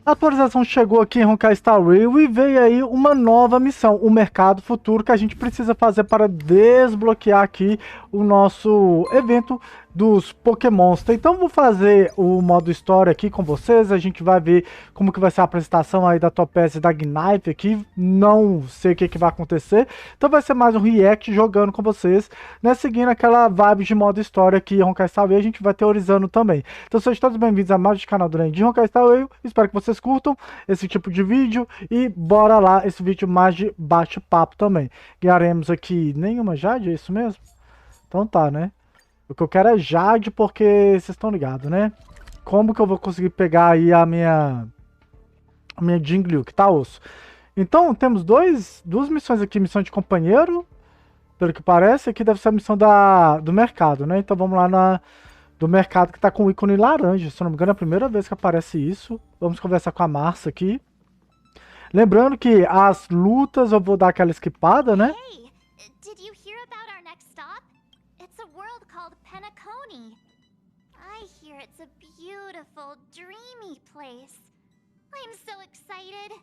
A atualização chegou aqui em Honkai Star Rail e veio aí uma nova missão, o Mercado Futuro, que a gente precisa fazer para desbloquear aqui o nosso evento dos Pokémons. Então vou fazer o modo história aqui com vocês, a gente vai ver como que vai ser a apresentação aí da Topaz e da Knife aqui, não sei o que vai acontecer, então vai ser mais um react jogando com vocês, né, seguindo aquela vibe de modo história aqui em Honkai Star Rail, a gente vai teorizando também. Então sejam todos bem-vindos a mais um canal do NEN de Honkai Star Rail, espero que vocês curtam esse tipo de vídeo e bora lá, esse vídeo mais de bate-papo também. Ganharemos aqui nenhuma Jade, é isso mesmo? Então tá, né? O que eu quero é Jade porque vocês estão ligados, né? Como que eu vou conseguir pegar aí a minha Jingliu, que tá osso. Então temos duas missões aqui, missão de companheiro, pelo que parece, aqui deve ser a missão do mercado, né? Então vamos lá do mercado que tá com o ícone laranja, se não me engano é a primeira vez que aparece isso. Vamos conversar com a Marcia aqui. Lembrando que as lutas eu vou dar aquela esquipada, né? Hey, did you hear about our next stop? It's a world called Penacony. I hear it's a beautiful, dreamy place. I'm so excited.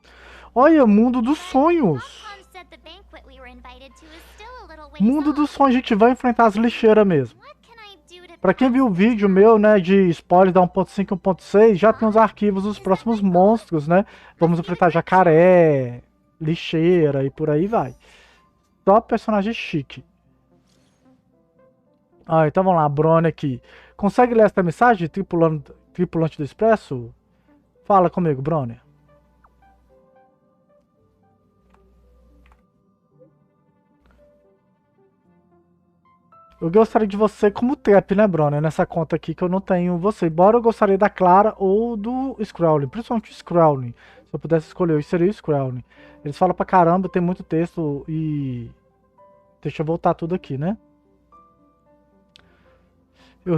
Olha, mundo dos sonhos. Mom said the banquet we were invited to is still a little ways Mundo off. dos sonhos, a gente vai enfrentar as lixeiras mesmo. What can I do to Pra quem viu o pass the vídeo time? meu, né, de spoiler da 1.5 e 1.6, já tem os arquivos dos próximos monstros, né? Vamos enfrentar jacaré, lixeira e por aí vai. Só personagem chique. Ah, então vamos lá, Brony aqui. Consegue ler essa mensagem, tripulante do Expresso? Fala comigo, Brony. Eu gostaria de você como trap, né, Brony? Nessa conta aqui que eu não tenho você. Embora eu gostaria da Clara ou do Scrowling. Principalmente o Scrowling. Se eu pudesse escolher, eu seria o Scrowling. Eles falam pra caramba, tem muito texto e... Deixa eu voltar tudo aqui, né? Eu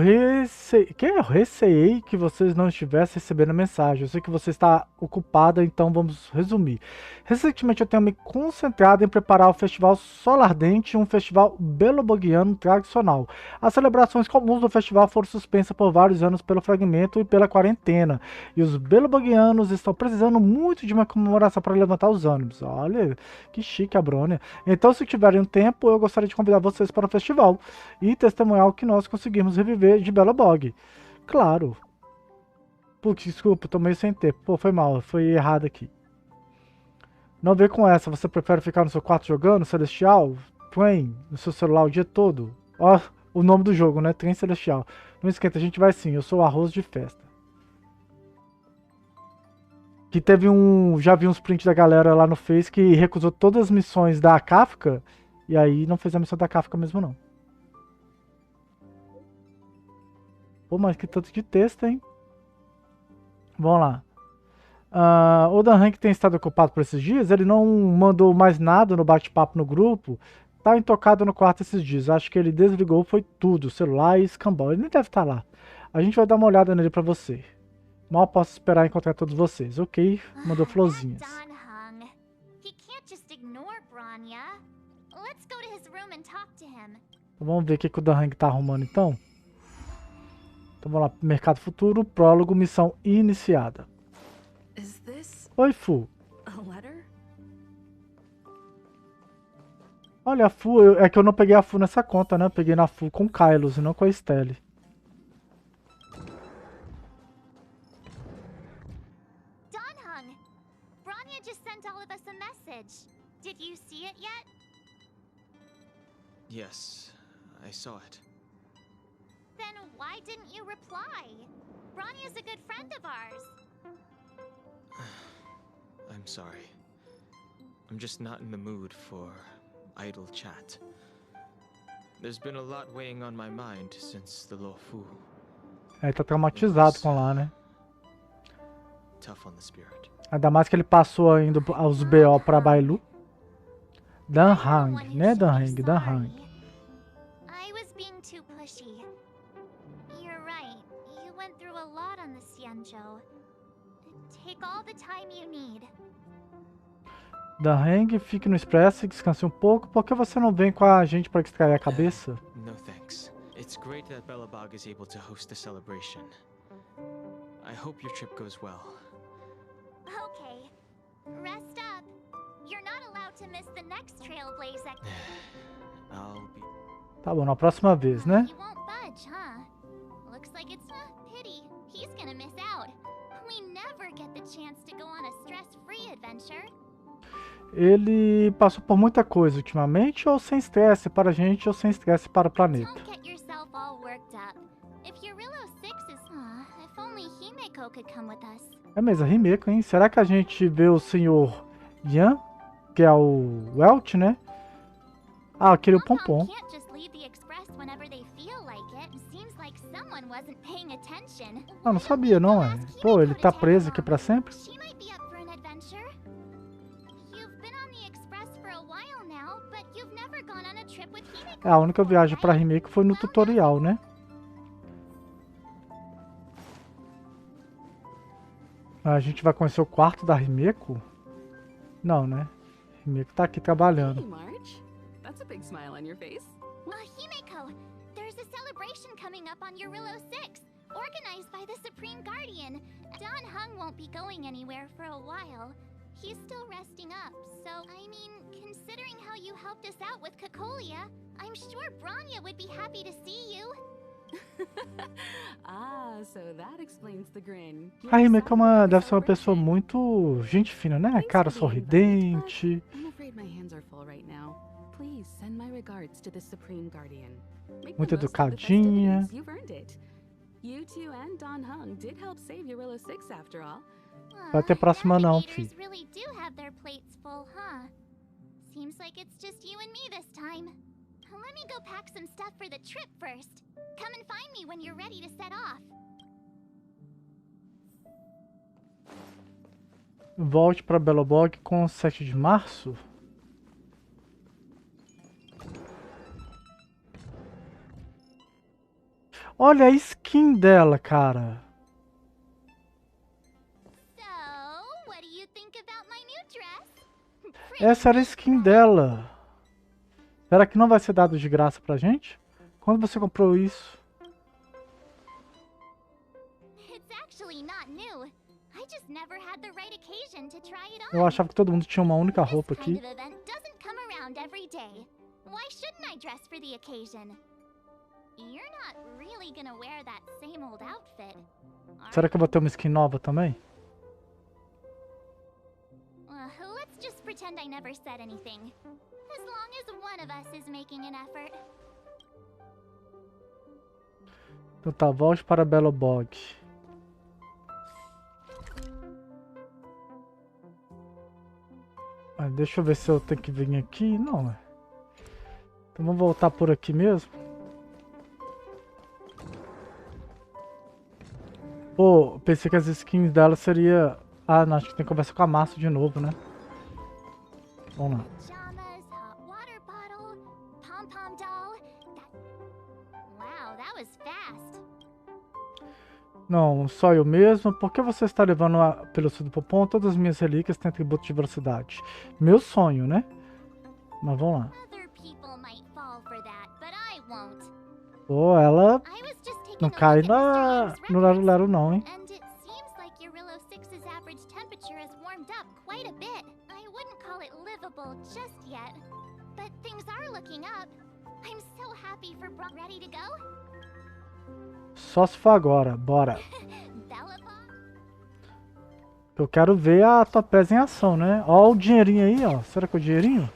receei que vocês não estivessem recebendo a mensagem. Eu sei que você está ocupada, então vamos resumir. Recentemente eu tenho me concentrado em preparar o Festival Sol Ardente, um festival beloboguiano tradicional. As celebrações comuns do festival foram suspensas por vários anos pelo fragmento e pela quarentena. E os beloboguianos estão precisando muito de uma comemoração para levantar os ânimos. Olha, que chique a Brônia. Então, se tiverem um tempo, eu gostaria de convidar vocês para o festival e testemunhar o que nós conseguimos reviver de Belobog. Claro. Putz, desculpa, tô meio sem tempo. Pô, foi mal, foi errado aqui. Não vem com essa, você prefere ficar no seu quarto jogando Celestial? Trem, no seu celular o dia todo? Ó, o nome do jogo, né? Trem Celestial. Não esquenta, a gente vai sim, eu sou o arroz de festa. Que teve já vi uns prints da galera lá no Face que recusou todas as missões da Kafka. E aí não fez a missão da Kafka mesmo não. Pô, mas que tanto de texto, hein? Vamos lá. O Dan Hank tem estado ocupado por esses dias. Ele não mandou mais nada no bate-papo no grupo. Tá intocado no quarto esses dias. Acho que ele desligou, foi tudo. Celular e escambau. Ele nem deve estar lá. A gente vai dar uma olhada nele pra você. Mal posso esperar encontrar todos vocês. Ok, mandou florzinhas. Então, vamos ver o que o Dan Hank tá arrumando então. Então vamos lá, Mercado Futuro, prólogo, missão iniciada. Oi, Fu. Olha, a Fu, é que eu não peguei a Fu nessa conta, né? Eu peguei na Fu com o Kylos e não com a Estelle. Donhung, Bronya just sent all of us a message. Did you see it yet? Yes, I saw it. Then why didn't you reply? Bronya's a good friend of ours. I'm sorry. I'm just not in the mood for idle chat. There's been a lot weighing on my mind since the Luofu. Ele tá traumatizado com lá, né? Tough on the spirit. Ainda mais que ele passou ainda aos BO pra Bailu. Dan Hang, né? Dan Hang, Dan Hang. I was being too pushy. You're right. You went through a lot on the Xianzhou. Take all the time you need. Dan Hang, fique no Expresso e descanse um pouco. Por que você não vem com a gente para distrair a cabeça? No thanks. It's great that Belobog is able to host the celebration. I hope your trip goes well. to miss the next trailblazer. I'll be... Tá bom, na próxima vez, né? You won't budge, huh? Looks like it's a pity. He's gonna miss out. We never get the chance to go on a stress-free adventure. Ele passou por muita coisa ultimamente, ou sem estresse para a gente, ou sem estresse para o planeta. Don't get yourself all worked up. If Eurilo 6 is... if only Himeko could come with us. É mesmo, a Himeko, hein? Será que a gente vê o senhor Yan, que é o Welt, né? Ah, aquele pompom. Can't just leave the express whenever they feel like it. Seems like someone wasn't paying attention. Ah, não sabia, não é? Pô, ele tá preso aqui pra sempre? She might be up for an adventure. You've been on the express for a while now, but you've never gone on a trip with Himeko. A única viagem pra Himeko foi no tutorial, né? A gente vai conhecer o quarto da Himeko? Não, né? Himeko tá aqui trabalhando. Hey, Marge. That's a big smile on your face. Himeko, there's a celebration coming up on Eurilo 6, organized by the Supreme Guardian. Don Hung won't be going anywhere for a while. He's still resting up, so, I mean, considering how you helped us out with Cocolia, I'm sure Branya would be happy to see you. Ah, so that explains the grin. A Himeko deve ser uma pessoa muito gente fina, né? Cara sorridente. I'm afraid my hands are full right now. Please send my regards to the Supreme Guardian. Make the Muito most of the educadinha. festivities. You've earned it. You two and Don Hung did help save Eurilo 6 after all. Vai ter próxima não, navigators fi. really do have their plates full, huh? Seems like it's just you and me this time. Let me go pack some stuff for the trip first. Come and find me when you're ready to set off. Volte pra Belobog com 7 de março. Olha a skin dela, cara. So, what do you think about my new dress? Essa era a skin dela. Será que não vai ser dado de graça pra gente? Quando você comprou isso? It's actually not new. I just never had the right occasion to try it Eu on. achava que todo mundo tinha uma única roupa This kind aqui. of event doesn't come around every day. Why shouldn't I dress for the occasion? You're not really gonna wear that same old outfit. Será que eu vou ter uma skin nova também? Let's just pretend I never said anything. As long as one of us is making an effort. Então tá, volte para Belobog. Ah, deixa eu ver se eu tenho que vir aqui. Não, é. Então vamos voltar por aqui mesmo. Pô, pensei que as skins dela seria... Ah, não, acho que tem que conversar com a Márcia de novo, né? Vamos lá. Pajamas, hot water bottle, pom-pom doll. Wow, that was fast. Não, só eu mesmo. Por que você está levando a pelúcia do Popom? Todas as minhas relíquias têm atributo de velocidade. Meu sonho, né? Mas vamos lá. Other people might fall for that, but I won't. Pô, ela I was just taking não a cai look at Mr. Yang's no records, lero-lero não, hein? and it seems like Eurilo 6's average temperature has warmed up quite a bit. I wouldn't call it livable just yet, but things are looking up. I'm so happy for ready to go. Só se for agora, bora. Bellapop? Eu quero ver a Topaz em ação, né? Ó o dinheirinho aí, ó. Será que é o dinheirinho?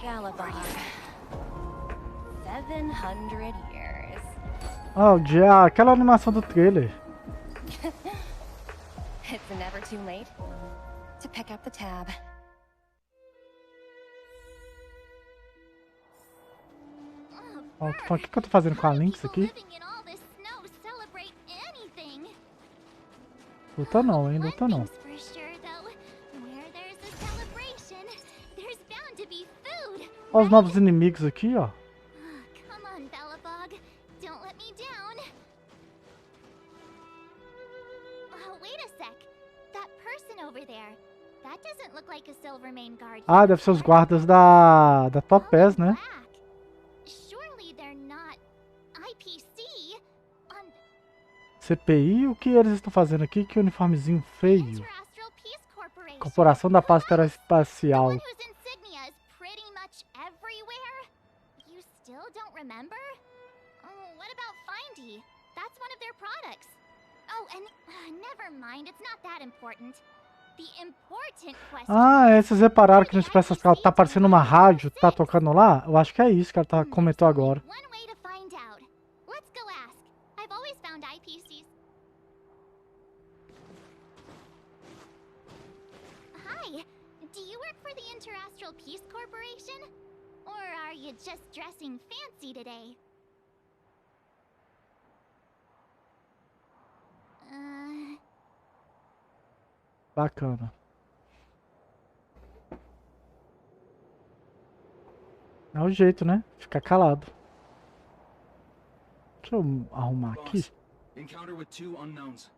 Galabon. 700 years. Ah, aquela animação do trailer. It's never too late to pick up the tab. Ó, o que eu tô fazendo com a Lynx aqui? Luta não, hein? Luta não. Ó os novos inimigos aqui, ó. Ah, deve ser os guardas da Topaz, né? CPI, o que eles estão fazendo aqui? Que uniformezinho feio. Interastral Peace Corporation. Corporação da Paz The Interespacial. one whose insignia is pretty much everywhere? You still don't remember? Oh, what about Findy? That's one of their products. Oh, and never mind, it's not that important. The important question. Ah, vocês repararam que no Expresso tá aparecendo uma rádio, tá tocando lá? Eu acho que é isso que ela tá, comentou agora. One way to find out. Let's go ask. I've always found IPCs. Hi, do you work for the Interastral Peace Corporation? Or are you just dressing fancy today? Bacana. É o jeito, né? Ficar calado. Deixa eu arrumar aqui. Encounter with two unknowns.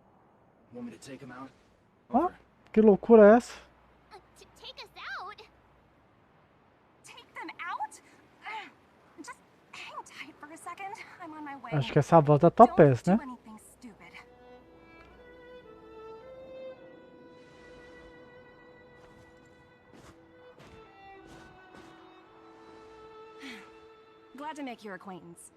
Want me to take them out? Ó, que loucura é essa? To take us out? Take them out? Just hang tight for a second. I'm on my way. Acho que essa é a voz da Topaz, né? Don't do anything stupid. Glad to make your acquaintance.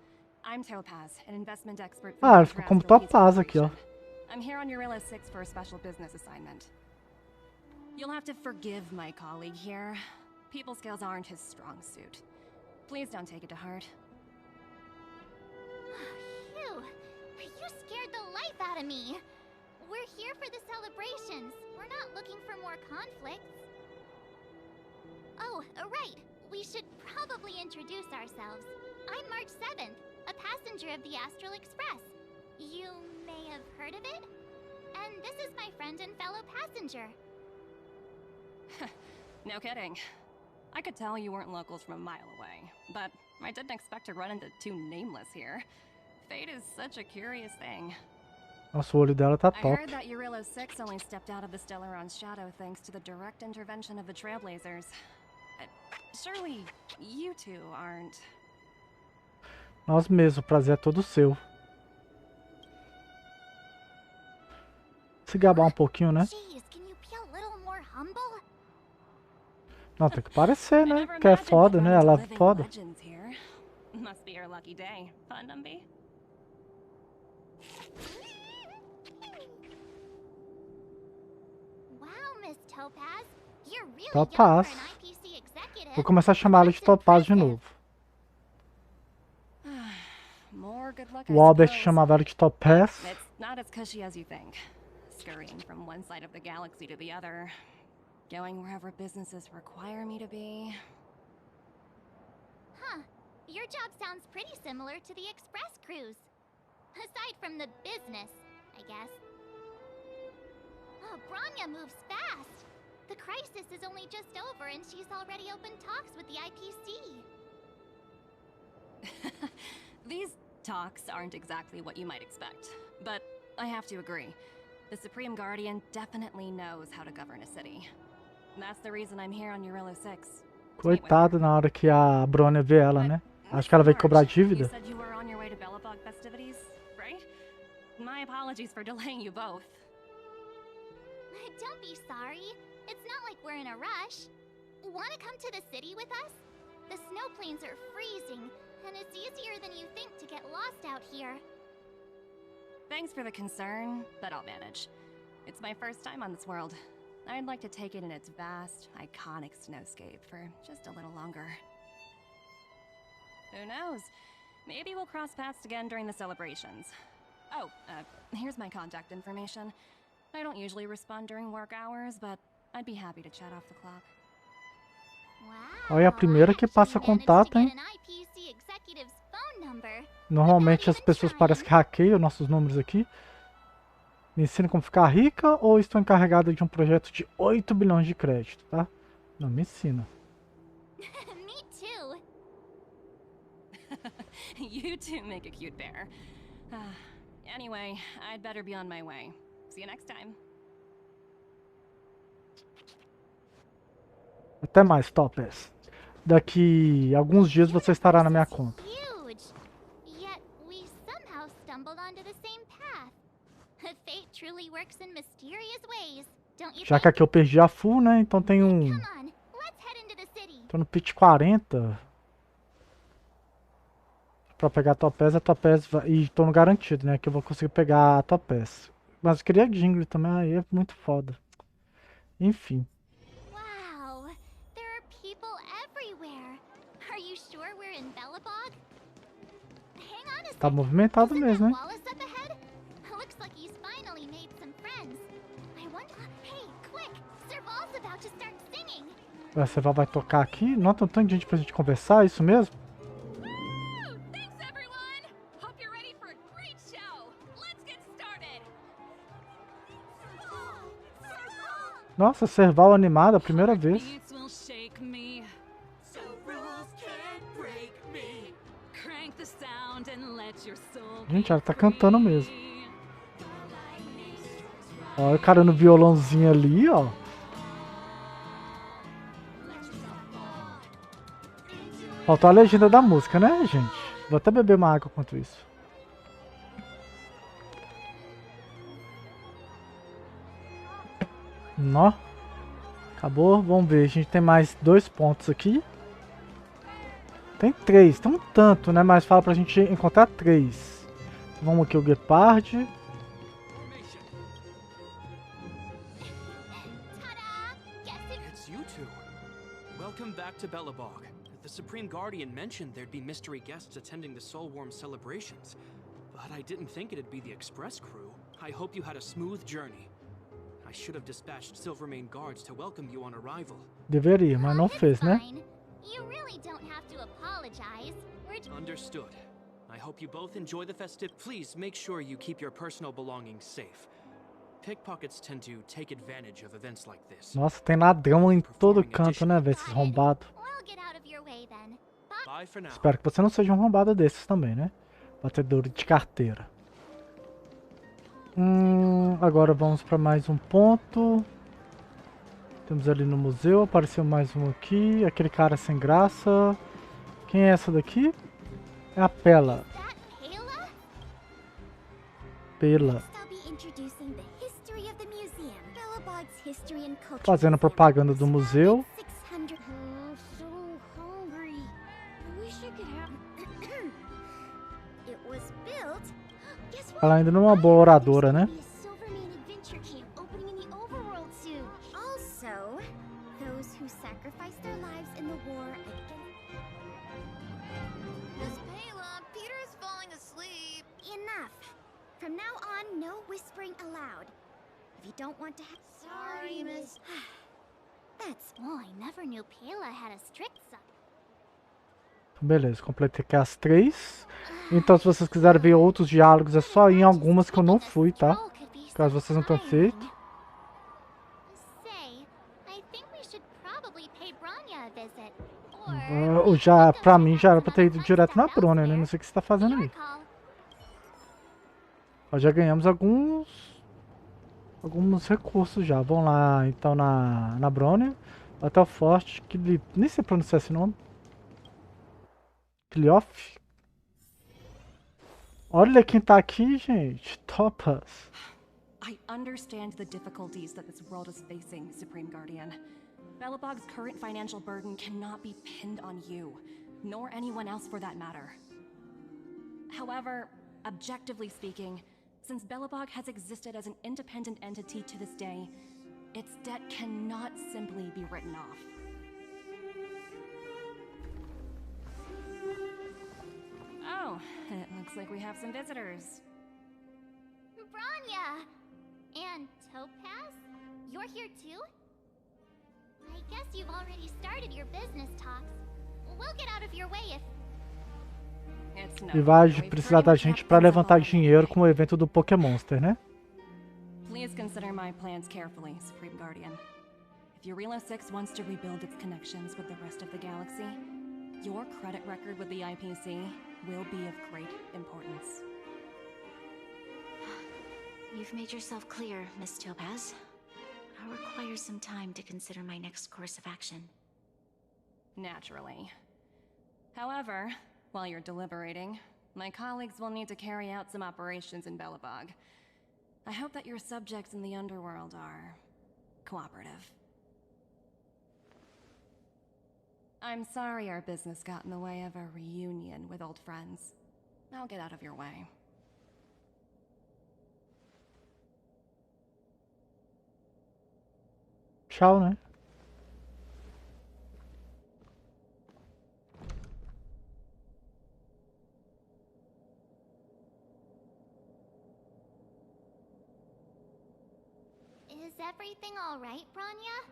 I'm Topaz, an investment expert for Ah, ela the ficou como Interastral Peace Topaz aqui, ó. Corporation. I'm here on Eurilla 6 for a special business assignment. You'll have to forgive my colleague here. People skills aren't his strong suit. Please don't take it to heart. Phew, you scared the life out of me. We're here for the celebrations. We're not looking for more conflicts. Oh, right. We should probably introduce ourselves. I'm March 7th, a passenger of the Astral Express. You may have heard of it? And this is my friend and fellow passenger. No kidding. I could tell you weren't locals from a mile away, but I didn't expect to run into two nameless here. Fate is such a curious thing. Nossa, o olho dela tá I top. heard that Eurilla 6 only stepped out of the Stellaron's shadow thanks to the direct intervention of the Trailblazers. Surely you two aren't. Nós mesmos, o prazer é todo seu. Se gabar um pouquinho, né? Jeez, can you be a little more humble? Não, tem que parecer, I né? never Que é imagined foda, we'd né? run Ela into é living foda. legends here. Must be your lucky day, fun, Dumby? Wow, Miss Topaz. You're really Topaz. young for an IPC executive. Vou começar a chamar ela de That's Topaz de impressive. novo. More good luck, I O Albert suppose. chamava ela de Topaz. It's not as cushy as you think. Scurrying from one side of the galaxy to the other. Going wherever businesses require me to be. Huh. Your job sounds pretty similar to the express cruise. Aside from the business, I guess. Oh, Branya moves fast. The crisis is only just over and she's already opened talks with the IPC. These talks aren't exactly what you might expect, but I have to agree. The Supreme Guardian definitely knows how to govern a city. That's the reason I'm here on Eurilla 6. Coitada na hora que a Brônia vê ela, né? Acho que ela vai cobrar You dívida. said you were on your way to Belobog festivities, right? My apologies for delaying you both. Don't be sorry. It's not like we're in a rush. Want to come to the city with us? The snow plains are freezing, and it's easier than you think to get lost out here. Thanks for the concern, but I'll manage. It's my first time on this world. I'd like to take it in its vast, iconic snowscape for just a little longer. Who knows? Maybe we'll cross paths again during the celebrations. Oh, here's my contact information. I don't usually respond during work hours, but I'd be happy to chat off the clock. Wow, Olha a primeira que passa I actually contato, managed hein? to get an IPC executive's phone number. Normalmente as pessoas parecem que hackeiam nossos números aqui. Me ensina como ficar rica ou estou encarregada de um projeto de 8 bilhões de crédito, tá? Não, me ensina. Me too. You two make a cute pair. Anyway, I'd better be on my way. See you next time. Até mais, Topaz. Daqui alguns dias você estará na minha conta. Huge. Yet we somehow stumbled onto the same path. Fate truly works in mysterious ways, don't you Já think? que aqui eu perdi a full, né? Então tem um... Come on, let's head into the city. Tô no pit 40. Pra pegar a Topaz e tô no garantido, né? Que eu vou conseguir pegar a Topaz. Mas eu queria Jingle também, aí é muito foda. Enfim. Wow, there are people everywhere. Are you sure we're in Belobog? Hang on a second. Tá movimentado Isn't mesmo, that hein? Wallace up ahead? Looks like he's finally made some friends. I wonder. Hey, quick! Serval's about to start singing. A Serval vai tocar aqui? Não tem tanta gente pra gente conversar, é isso mesmo? Woo! Thanks, everyone! Hope you're ready for a great show! Let's get started! Nossa, Serval animada, a primeira vez. Beats will shake me. So rules can't break me. Crank the sound and let your soul Gente, be ela tá cantando free. mesmo. Olha o cara no violãozinho ali, ó. Faltou a legenda da música, né, gente? Vou até beber uma água enquanto isso. Nó. Acabou. Vamos ver. A gente tem mais 2 pontos aqui. Tem 3. Tem um tanto, né? Mas fala pra gente encontrar 3. Vamos aqui o Gepard. Formation. Ta-da! Guess it. It's you two. Welcome back to Belobog. The Supreme Guardian mentioned there'd be mystery guests attending the Soulworm celebrations. But I didn't think it'd be the Express crew. I hope you had a smooth journey. I should have dispatched Silvermane guards to welcome you on arrival. Deveria, mas não It's fez, né? fine. You really don't have to apologize. We're Understood. I hope you both enjoy the festive. Please make sure you keep your personal belongings safe. Pickpockets tend to take advantage of events like this. Nossa, tem ladrão em todo canto, né, velho? Esses arrombados. We'll get out of your way then. Bye. Bye for now. Espero que você não seja um arrombado desses também, né? Batedor de carteira. Agora vamos para mais um ponto. Temos ali no museu, apareceu mais um aqui. Aquele cara sem graça. Quem é essa daqui? É a Pela. That Kayla? Pela. Next, I'll be introducing the history of the museum. Belobog's history and culture. Fazendo propaganda do museu. 600. I'm so hungry. I wish I could have. It was built. Guess what? Ela ainda não é uma boa oradora, né? There's gonna be a Silvermane adventure cave opening in the overworld soon. Also, those who sacrificed their lives in the war against. Miss Payla, Peter's falling asleep. Enough. From now on, no whispering allowed. If you don't want to have. Sorry, Miss. That's. Oh, I never knew Payla had a strict side. Beleza, completei aqui as 3. Então, se vocês quiserem ver outros diálogos, é só ir em algumas que eu não fui, tá? Caso vocês não tenham feito. Say, I think we should probably pay Bronya a visit. Pra mim, já era pra ter ido direto na Brona, né? Não sei o que você tá fazendo aí. Nós já ganhamos alguns recursos já. Vamos lá, então, na Brona. Até o Forte, que nem sei pronunciar esse nome. Clioff. Olha quem tá aqui, gente. Topaz. I understand the difficulties that this world is facing, Supreme Guardian. Belobog's current financial burden cannot be pinned on you, nor anyone else for that matter. However, objectively speaking, since Belobog has existed as an independent entity to this day, its debt cannot simply be written off. Oh, it looks like we have some visitors. Bronya! And Topaz? You're here too? I guess you've already started your business talks. We'll get out of your way if. It's no E vai we've precisar pretty da much gente wrapped pra things up levantar already. dinheiro com o evento do Pokémonster, né? Please consider my plans carefully, Supreme Guardian. If your Relo 6 wants to rebuild its connections with the rest of the galaxy, your credit record with the IPC will be of great importance. You've made yourself clear, Miss Topaz. I'll require some time to consider my next course of action. Naturally. However, while you're deliberating, my colleagues will need to carry out some operations in Belobog. I hope that your subjects in the underworld are cooperative. I'm sorry our business got in the way of a reunion with old friends. I'll get out of your way. Tchau, né? Is everything all right, Bronya?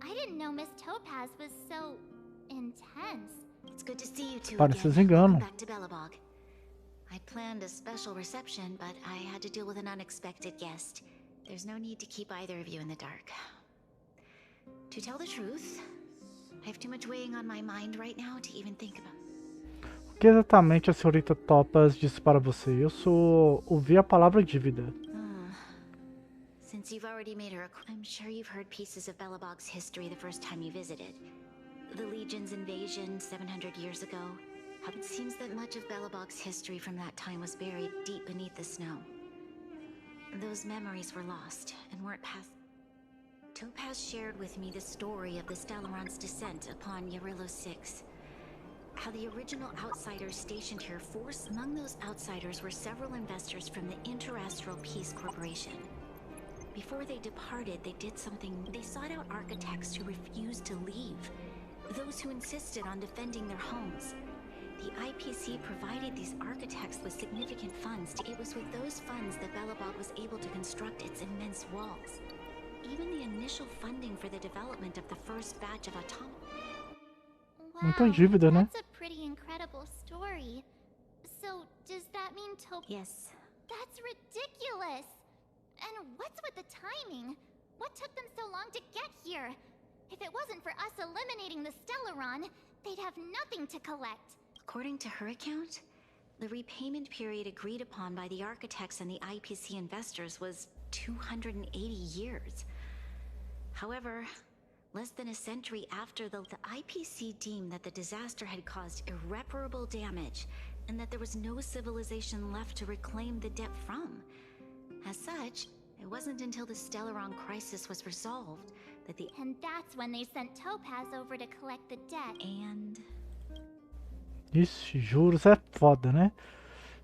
I didn't know Miss Topaz was so intense. It's good to see you two Parece again. engano. Welcome back to Belobog. I'd planned a special reception, but I had to deal with an unexpected guest. There's no need to keep either of you in the dark. To tell the truth, I have too much weighing on my mind right now to even think about. O que exatamente a senhorita Topaz disse para você? Eu ouvi a palavra dívida. Since you've already made her I'm sure you've heard pieces of Belobog's history the first time you visited. The Legion's invasion 700 years ago. It seems that much of Belobog's history from that time was buried deep beneath the snow. Those memories were lost and weren't passed. Topaz shared with me the story of the Stellaron's descent upon Yarilo 6. How the original outsiders stationed here forced. Among those outsiders were several investors from the Interastral Peace Corporation. Before they departed, they did something. They sought out architects who refused to leave. Those who insisted on defending their homes. The IPC provided these architects with significant funds. It was with those funds that Belobog was able to construct its immense walls. Even the initial funding for the development of the first batch of Muita dívida, né? That's a pretty incredible story. So, does that mean Yes. That's ridiculous! And what's with the timing? What took them so long to get here? If it wasn't for us eliminating the Stellaron, they'd have nothing to collect. According to her account, the repayment period agreed upon by the architects and the IPC investors was 280 years. However, less than a century after the IPC deemed that the disaster had caused irreparable damage and that there was no civilization left to reclaim the debt from. As such, it wasn't until the Stellaron crisis was resolved that the... And that's when they sent Topaz over to collect the debt. And... Ixi, juros é foda, né?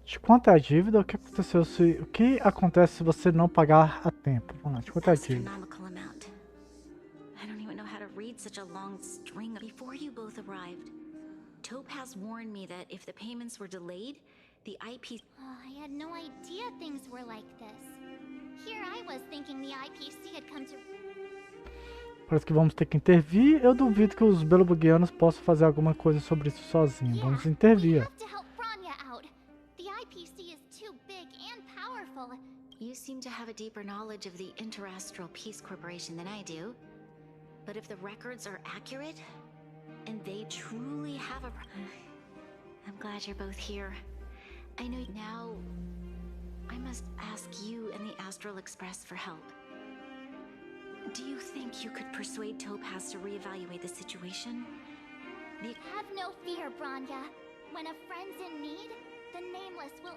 De quanto é a dívida? O que acontece se você não pagar a tempo? Vamos lá, de quanto é a dívida? Astronomical amount. I don't even know how to read such a long string. Before you both arrived, Topaz warned me that if the payments were delayed, the IPC... I had no idea things were like this. Here I was thinking the IPC had come to... Parece que vamos ter que intervir. Eu duvido que os belobogianos possam fazer alguma coisa sobre isso sozinhos. Vamos intervir. You seem to have a deeper knowledge of the Interastral Peace Corporation than I do. But if the records are accurate, and they truly have a... I'm glad you're both here. I know now I must ask you and the Astral Express for help. Do you think you could persuade Topaz to reevaluate the situation? Have no fear, Bronya. When a friend's in need, the Nameless will...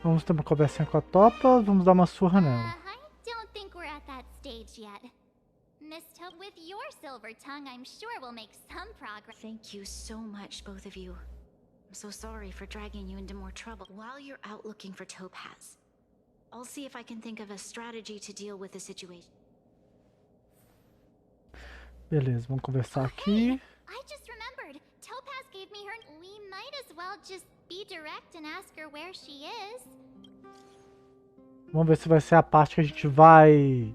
Vamos ter uma conversinha com a Topaz, vamos dar uma surra nela. I don't think we're at that stage yet. Miss Topaz, with your silver tongue, I'm sure we'll make some progress. Thank you so much, both of you. I'm so sorry for dragging you into more trouble. While you're out looking for Topaz, I'll see if I can think of a strategy to deal with the situation. Beleza, vamos conversar aqui. I just remembered. Topaz gave me her... We might as well just be direct and ask her where she is. Vamos ver se vai ser a parte que a gente vai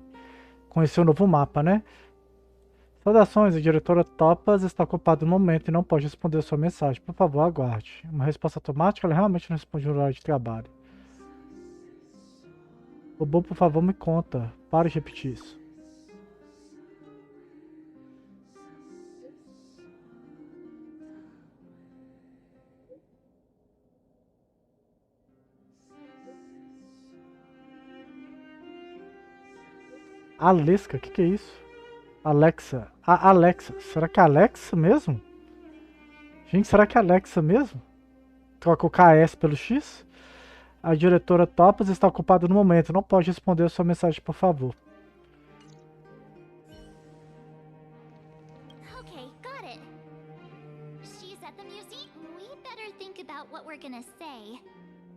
conhecer o novo mapa, né? Saudações, a diretora Topaz está ocupada no momento e não pode responder a sua mensagem. Por favor, aguarde. Uma resposta automática, ela realmente não responde no horário de trabalho. Robô, por favor, me conta. Pare de repetir isso. Alexa, o que é isso? Alexa. A Alexa. Será que é Alexa mesmo? Gente, será que é Alexa mesmo? Troca o KS pelo X? A diretora Topaz está ocupada no momento. Não pode responder a sua mensagem, por favor. Okay, got it. She's at the museum. We better think about what we're gonna say.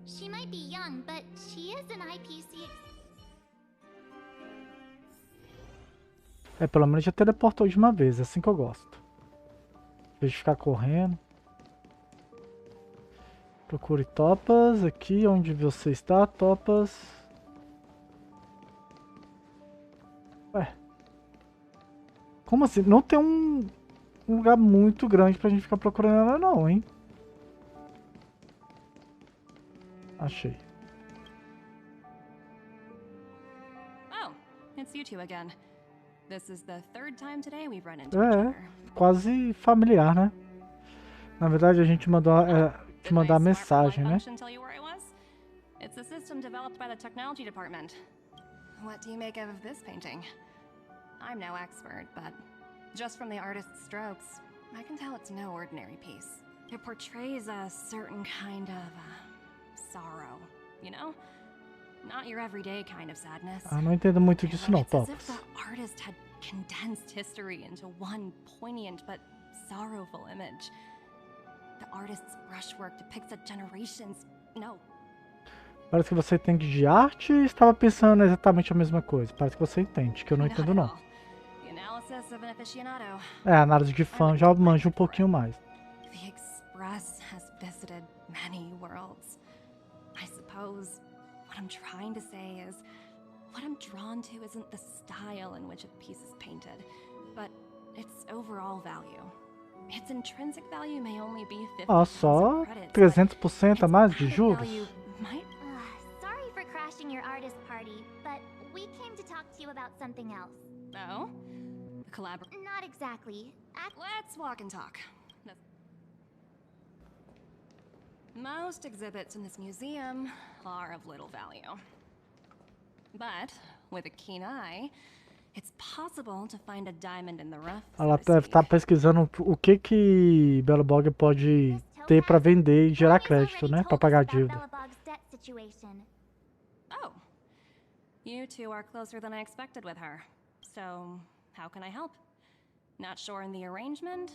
She might be young, but she is an IPC. Pelo menos já teleportou de uma vez, é assim que eu gosto. Em vez de ficar correndo. Procure Topaz, aqui onde você está, Topaz. Ué. Como assim? Não tem um lugar muito grande pra gente ficar procurando ela não, hein? Achei. Oh, it's you two again. This is the third time today we've run into each other. Quase familiar, né? Na verdade a gente mandou te mandar a mensagem, né? It's a system developed by the technology department. What do you make of this painting? I'm no expert, but just from the artist's strokes, I can tell it's no ordinary piece. It portrays a certain kind of sorrow, you know? Not your everyday kind of sadness. Não entendo muito disso não, Topaz. It's as if the artist had condensed history into one poignant but sorrowful image. The artist's brushwork depicts a generation's... No. Parece que você entende de arte e estava pensando exatamente a mesma coisa. Parece que você entende, que eu não entendo não. A análise de fã já manja um pouquinho mais. The Express has visited many worlds. I suppose what I'm trying to say is what I'm drawn to isn't the style in which a piece is painted, but its overall value. Its intrinsic value may only be 50,000 só credits, 300% a mais de juros? Sorry for crashing your artist party, but we came to talk to you about something else. Oh? Not exactly. Let's walk and talk. Most exhibits in this museum are of little value. But with a keen eye, it's possible to find a diamond in the rough. Ela deve estar pesquisando o que Belobog pode ter para vender e gerar crédito, né, para pagar a dívida. Oh, you two are closer than I expected with her. So, how can I help? Not sure in the arrangement?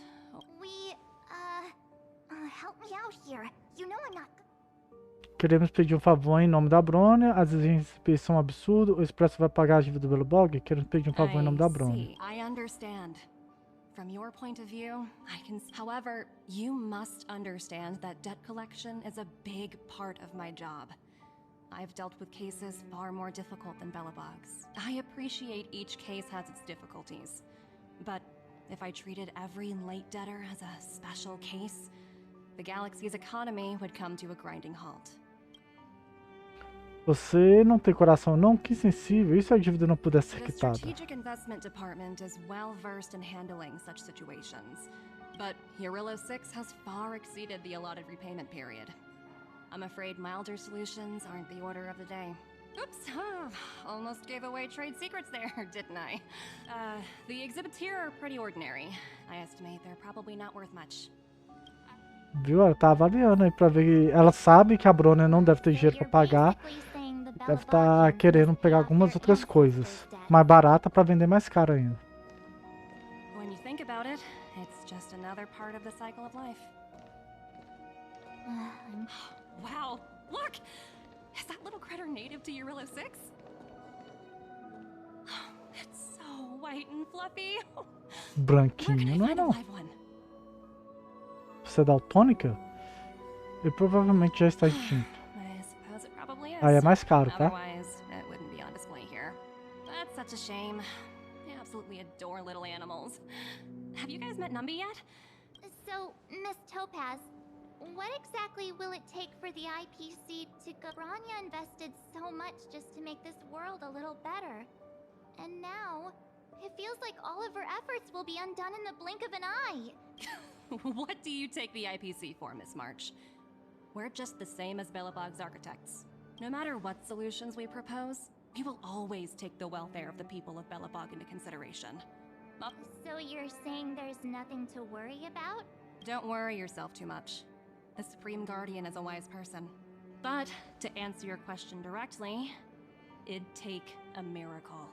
Help me out here. You know I'm not... Queremos pedir um favor em nome da Brônia. As exigências são um absurdo. O Expresso vai pagar a dívida do Belobog. Queremos pedir um favor em nome da Brônia. I understand. From your point of view, I can... However, you must understand that debt collection is a big part of my job. I've dealt with cases far more difficult than Belobog's. I appreciate each case has its difficulties. But if I treated every late debtor as a special case, the galaxy's economy would come to a grinding halt. Você não tem coração não? Que sensível. E se a dívida não puder ser quitada? The Strategic Investment Department is well versed in handling such situations, but Eurilo 6 has far exceeded the allotted repayment period. I'm afraid milder solutions aren't the order of the day. Oops, almost gave away trade secrets there, didn't I? The exhibits here are pretty ordinary. I estimate they're probably not worth much. Viu? Ela tá avaliando aí pra ver. Ela sabe que a Brônia não deve ter dinheiro pra pagar. Deve estar querendo pegar algumas outras coisas mais barata pra vender mais caro ainda. When you think about it, it's just another part of the cycle of life. Wow, look! Is that little critter native to Eurilo 6? It's so white and fluffy. Branquinho, não é não? Você é daltônica? Ele provavelmente já está extinto. Aí é mais caro, tá? That's such a shame. I absolutely adore little animals. Have you guys met Numby yet? So, Miss Topaz, what exactly will it take for the IPC to go? Rania invested so much just to make this world a little better. And now, it feels like all of her efforts will be undone in the blink of an eye. What do you take the IPC for, Miss March? We're just the same as Belobog's architects. No matter what solutions we propose, we will always take the welfare of the people of Belobog into consideration. So you're saying there's nothing to worry about? Don't worry yourself too much. The Supreme Guardian is a wise person. But to answer your question directly, it'd take a miracle.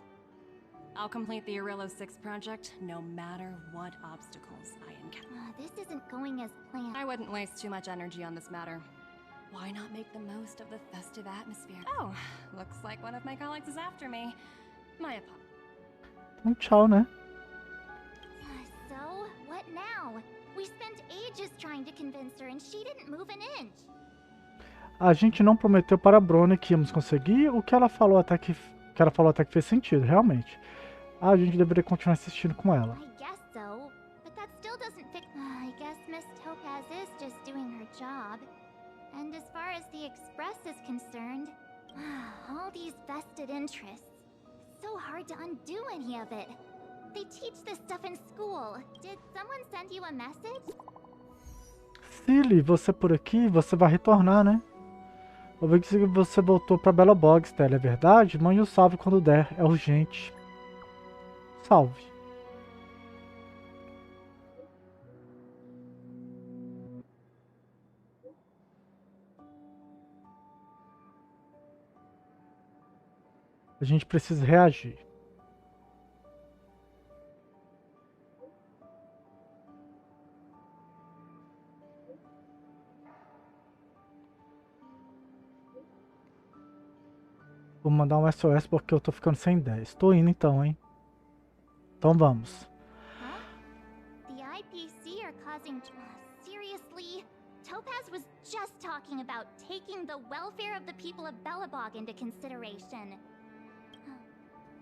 I'll complete the Aurelo 6 project no matter what obstacles I encounter. This isn't going as planned. I wouldn't waste too much energy on this matter. Why not make the most of the festive atmosphere? Oh, looks like one of my colleagues is after me. My apologies. Tchau, né? So, what now? We spent ages trying to convince her and she didn't move an inch. A gente não prometeu para a Brony que íamos conseguir. O que ela falou até que fez sentido, realmente. A gente deveria continuar insistindo com ela. I guess so, but that still doesn't fix. I guess Miss Topaz is just doing her job. And as far as the Express is concerned, all these vested interests. It's so hard to undo any of it. They teach this stuff in school. Did someone send you a message? Silly, você por aqui, você vai retornar, né? Vou ver que você voltou para Belobog, Stella, é verdade? Mande um salve quando der, é urgente. Salve. A gente precisa reagir. Vou mandar um SOS porque eu tô ficando sem 10. Tô indo então, hein? Então vamos. The IPC are causing... seriously? Topaz was just talking about taking the welfare of the people of Belobog into consideration.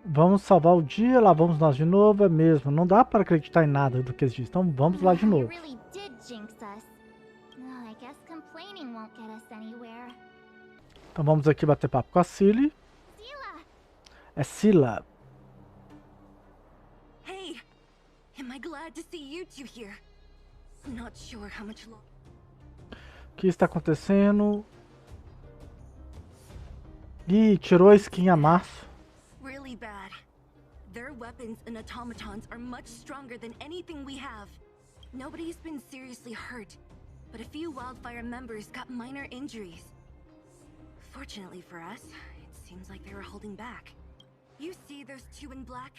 Vamos salvar o dia, lá vamos nós de novo, é mesmo. Não dá para acreditar em nada do que eles dizem. Então vamos lá de novo. You really did jinx us. I guess complaining won't get us anywhere. Então vamos aqui bater papo com a Silly. É Sila. Hey, am I glad to see you two here? I'm not sure how much longer. O que está acontecendo? Ih, tirou a skin a março. Really bad. Their weapons and automatons are much stronger than anything we have. Nobody's been seriously hurt, but a few Wildfire members got minor injuries. Fortunately for us, it seems like they were holding back. You see those two in black?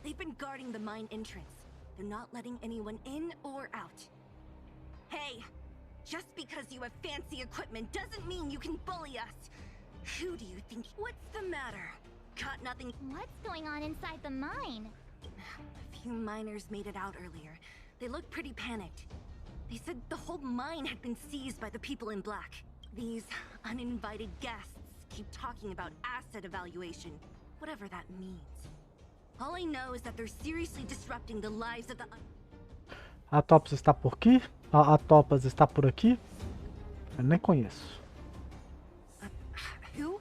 They've been guarding the mine entrance. They're not letting anyone in or out. Hey, just because you have fancy equipment doesn't mean you can bully us. Who do you think? What's the matter? Got nothing? What's going on inside the mine? A few miners made it out earlier. They looked pretty panicked. They said the whole mine had been seized by the people in black. These uninvited guests keep talking about asset evaluation, whatever that means. All I know is that they're seriously disrupting the lives of the... A Topaz está por aqui? A Topaz está por aqui? Eu nem conheço. Who?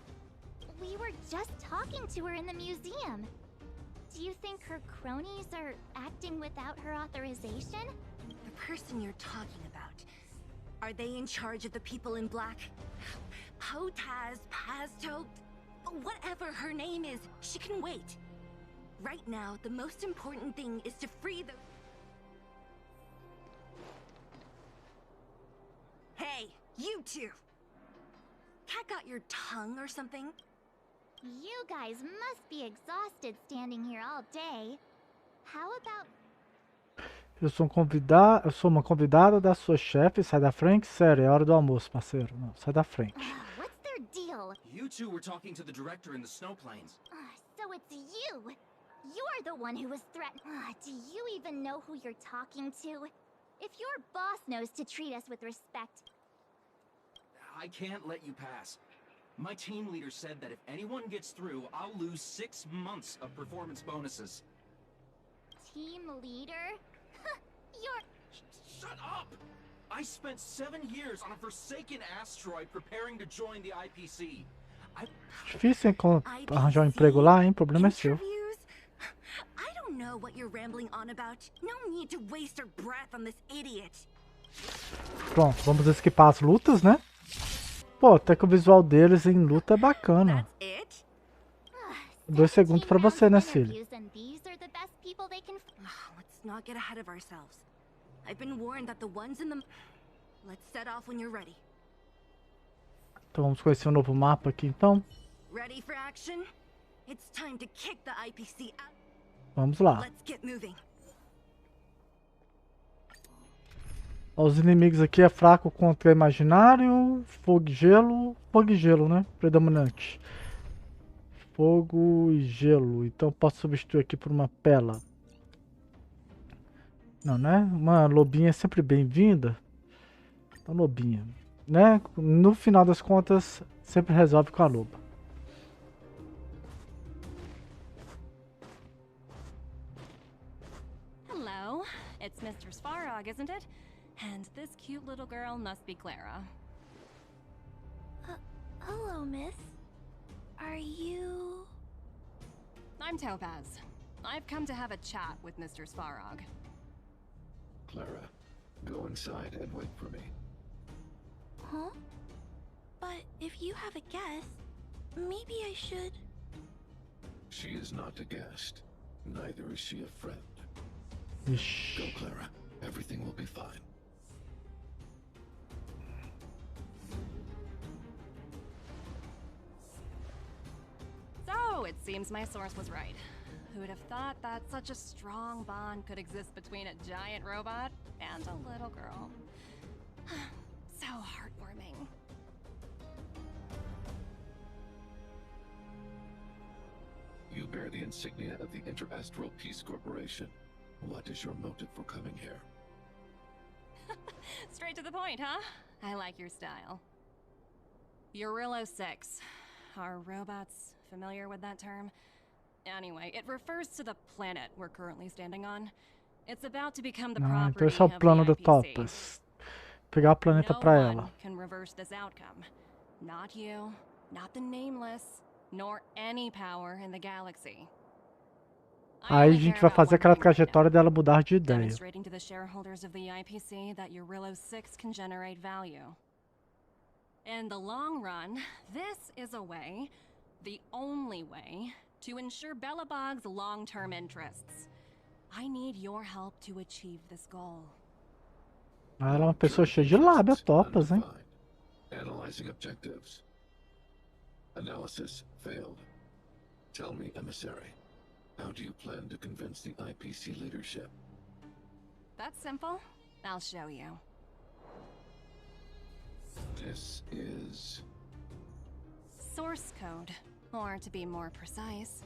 We were just talking to her in the museum. Do you think her cronies are acting without her authorization? The person you're talking about. Are they in charge of the people in black? Potaz, Pazto, whatever her name is, she can wait. Right now, the most important thing is to free the... Hey, you two! Cat got your tongue or something? You guys must be exhausted standing here all day. How about... Eu sou uma convidada da sua chefe. Sai da frente. Sério, é hora do almoço, parceiro. Não, sai da frente. What's their deal? You two were talking to the director in the snow plains. So it's you. You're the one who was threatened. Do you even know who you're talking to? If your boss knows to treat us with respect... I can't let you pass. My team leader said that if anyone gets through, I'll lose 6 months of performance bonuses. Team leader? You're... Shut up! I spent 7 years on a forsaken asteroid preparing to join the IPC. Difícil arranjar emprego lá, hein? O problema é seu. I don't know what you're rambling on about. No need to waste our breath on this idiot. Pronto, vamos esquipar as lutas, né? Pô, até que o visual deles em luta é bacana. 2 segundos pra você, né, Silly? Let's not get ahead of ourselves. I've been warned that the ones in the... Let's set off when you're ready. Então vamos conhecer um novo mapa aqui então. Ready for action? It's time to kick the IPC out. Vamos lá. Let's get moving. Os inimigos aqui é fraco contra imaginário, fogo e gelo, né? Predominante. Fogo e gelo. Então posso substituir aqui por uma pela. Não, né? Uma lobinha é sempre bem-vinda. Então, lobinha, né? No final das contas, sempre resolve com a loba. Hello, it's Mr. Svarog, isn't it? And this cute little girl must be Clara. Hello, miss. Are you... I'm Topaz. I've come to have a chat with Mr. Svarog. Clara, go inside and wait for me. Huh? But if you have a guest, maybe I should... She is not a guest. Neither is she a friend. Ixi. Go, Clara. Everything will be fine. So, it seems my source was right. Who would have thought that such a strong bond could exist between a giant robot and a little girl? So heartwarming. You bear the insignia of the Interastral Peace Corporation. What is your motive for coming here? Straight to the point, huh? I like your style. Eurillo 6. Are robots familiar with that term? Anyway, it refers to the planet we're currently standing on. It's about to become the property então esse é o plano da Topaz. Pegar o planeta pra ela. No one can reverse this outcome. Not you, not the Nameless, nor any power in the galaxy. Aí a gente vai fazer aquela trajetória dela mudar de ideia. Demonstrating to the shareholders of the IPC that Eurillo 6 can generate value. In the long run, this is a way, the only way, to ensure Belobog's long-term interests. I need your help to achieve this goal. Ela é uma pessoa cheia de lábia, Topaz, hein? Analyzing objectives. Analysis failed. Tell me, emissary, how do you plan to convince the IPC leadership? That's simple. I'll show you. This is... Source code. Or to be more precise,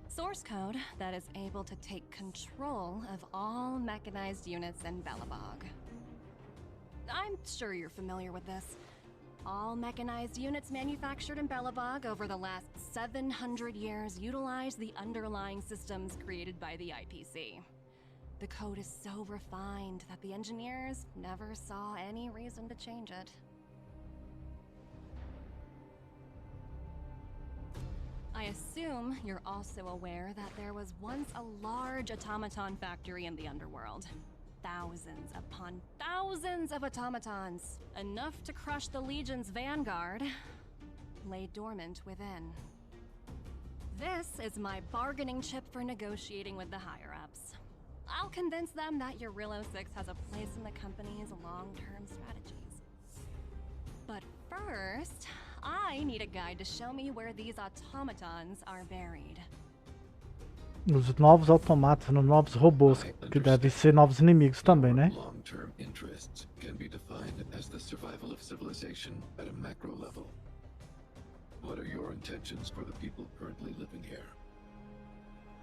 source code that is able to take control of all mechanized units in Belobog. I'm sure you're familiar with this. All mechanized units manufactured in Belobog over the last 700 years utilize the underlying systems created by the IPC. The code is so refined that the engineers never saw any reason to change it. I assume you're also aware that there was once a large automaton factory in the underworld. Thousands upon thousands of automatons, enough to crush the Legion's vanguard, lay dormant within. This is my bargaining chip for negotiating with the higher-ups. I'll convince them that Eurillo 6 has a place in the company's long-term strategies. But first, I need a guide to show me where these automatons are buried. Nos novos automatas, nos novos robôs, que devem ser novos inimigos também, né? Long-term interests can be defined as the survival of civilization at a macro level. What are your intentions for the people currently living here?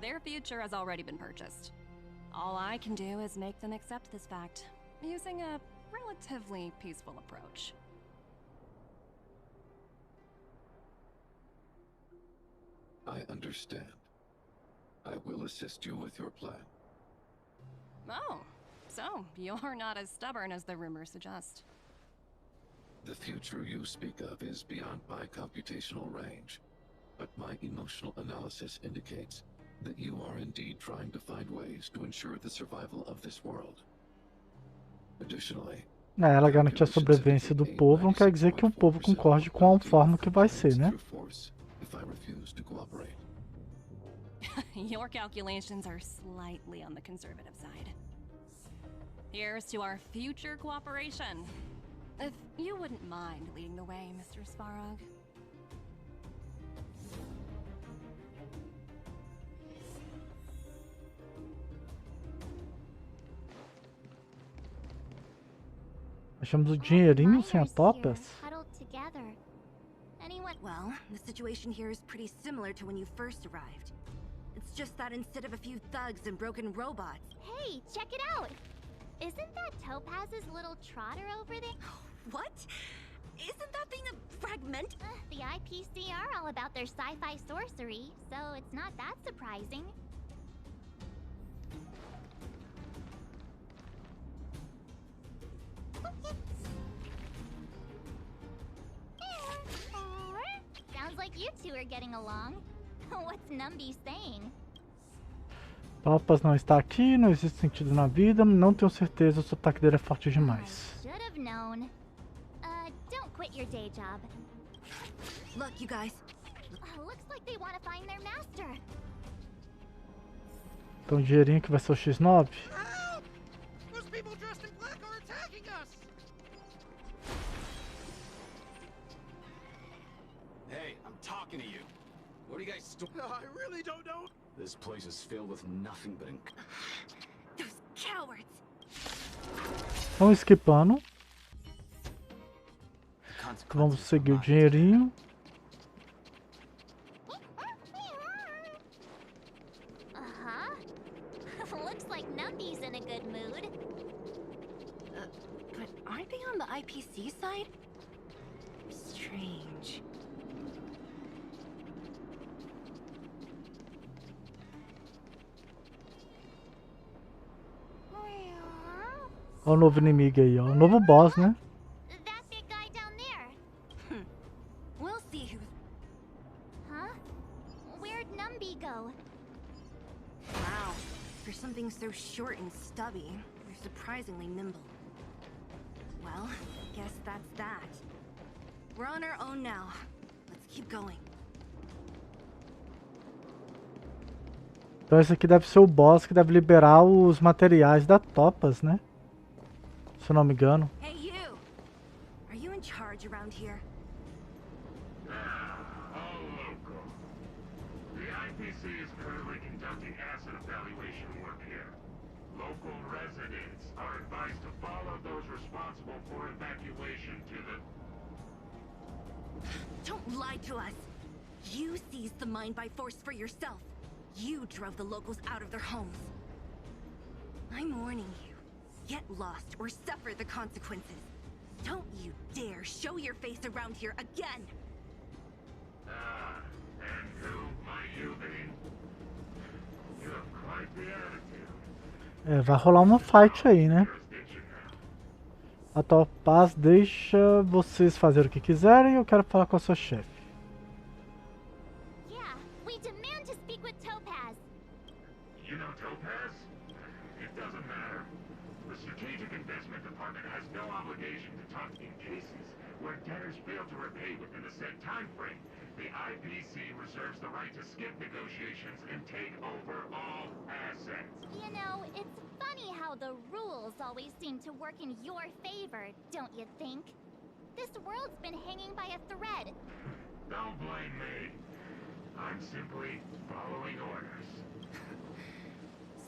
Their future has already been purchased. All I can do is make them accept this fact, using a relatively peaceful approach. I understand. I will assist you with your plan. Oh, so you're not as stubborn as the rumors suggest. The future you speak of is beyond my computational range, but my emotional analysis indicates that you are indeed trying to find ways to ensure the survival of this world. Additionally, Ela garantir a sobrevivência do povo não quer dizer que o povo concorde com a forma que vai ser, né? Your calculations are slightly on the conservative side. Here's to our future cooperation. If you wouldn't mind leading the way, Mr. Svarog. Achamos o dinheirinho sem a Topaz. Well, the situation here is pretty similar to when you first arrived. It's just that instead of a few thugs and broken robots... Hey, check it out! Isn't that Topaz's little trotter over there? What? Isn't that thing a fragment? The IPC are all about their sci-fi sorcery, so it's not that surprising. Sounds like you two are getting along. What's Numby saying? Topaz não está aqui, não existe sentido na vida, não tenho certeza, o sotaque dele é forte demais. Should have known. Don't quit your day job. Look, you guys. Looks like they want to find their master. Então o dinheirinho que vai ser o X9. Those people dressed in black are attacking us. Hey, I'm talking to you. What are you guys I really don't know. This place is filled with nothing but Those cowards. Vamos esquipando. Vamos seguir o dinheirinho. Looks like Numby's in a good mood. But aren't they on the IPC side? Strange. Olha o novo inimigo aí, ó. O novo boss, né? That big guy down there. We'll see who... Huh? Where'd Numby go? Wow. For something so short and stubby, they're surprisingly nimble. Well, guess that's that. We're on our own now. Let's keep going. Então esse aqui deve ser o boss que deve liberar os materiais da Topaz, né? Se eu não me engano. Hey you! Are you in charge around here? All local. The IPC is currently conducting asset evaluation work here. Local residents are advised to follow those responsible for evacuation to the... Don't lie to us! You seized the mine by force for yourself. You drove the locals out of their homes. I'm warning you. Get lost or suffer the consequences. Don't you dare show your face around here again! And who might you be? You have quite the attitude. É, vai rolar uma fight aí, né? A Topaz deixa vocês fazerem o que quiserem e eu quero falar com a sua chefe. Yeah, we demand to speak with Topaz. You know Topaz? It doesn't matter. The Strategic Investment Department has no obligation to talk in cases where debtors fail to repay within the set time frame. The IPC reserves the right to skip negotiations and take over all assets. You know, it's funny how the rules always seem to work in your favor, don't you think? This world's been hanging by a thread. Don't blame me. I'm simply following orders.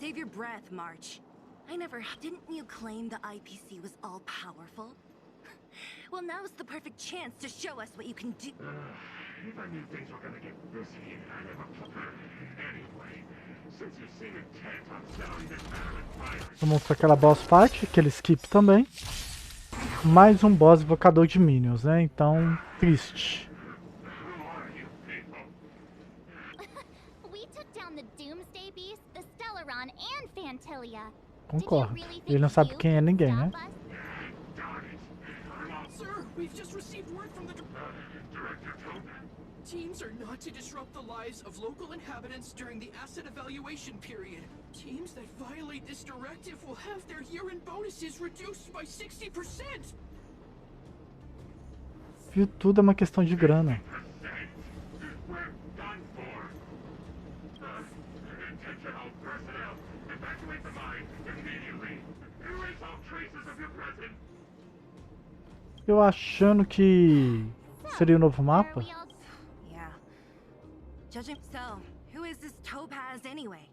Save your breath, March. I never... Didn't you claim the IPC was all-powerful? Well, now's the perfect chance to show us what you can do. If I knew things were gonna get this heated, I'd have a... Anyway, since you seem intent on selling this matter in fire... Vamos para aquela boss fight, aquele skip também. Mais um boss invocador de minions, né? Então, triste. We took down the Doomsday Beast, the Stellaron, and Fantilia. Concordo. Ele não sabe quem é ninguém, né? Sir, we've just received word from the Director Topaz. teams are not to disrupt the lives of local inhabitants during the asset evaluation period. Teams that violate this directive will have their year-end bonuses reduced by 60%. Viu, tudo é uma questão de grana. We're done for. Intentional personnel, evacuate the mine immediately. Erase all traces of your presence. Eu achando que seria o novo mapa. Yeah. Judging so, who is this Topaz anyway?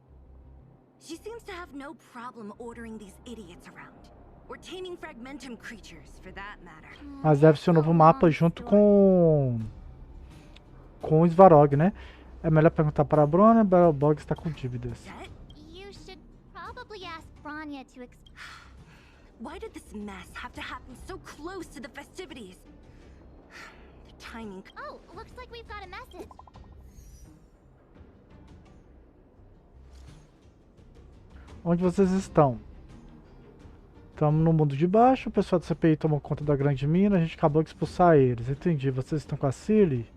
She seems to have no problem ordering these idiots around. Or taming fragmentum creatures, for that matter. Mas deve ser o novo mapa junto com o Svarog, né? É melhor perguntar para a Bronya, Belobog está com dívidas. You should probably ask Bronya to Why did this mess have to happen so close to the festivities? The timing. Oh, looks like we've got a message. Onde vocês estão? Estamos no mundo de baixo, o pessoal do CPI tomou conta da grande mina, a gente acabou de expulsar eles. Entendi, vocês estão com a Cilly?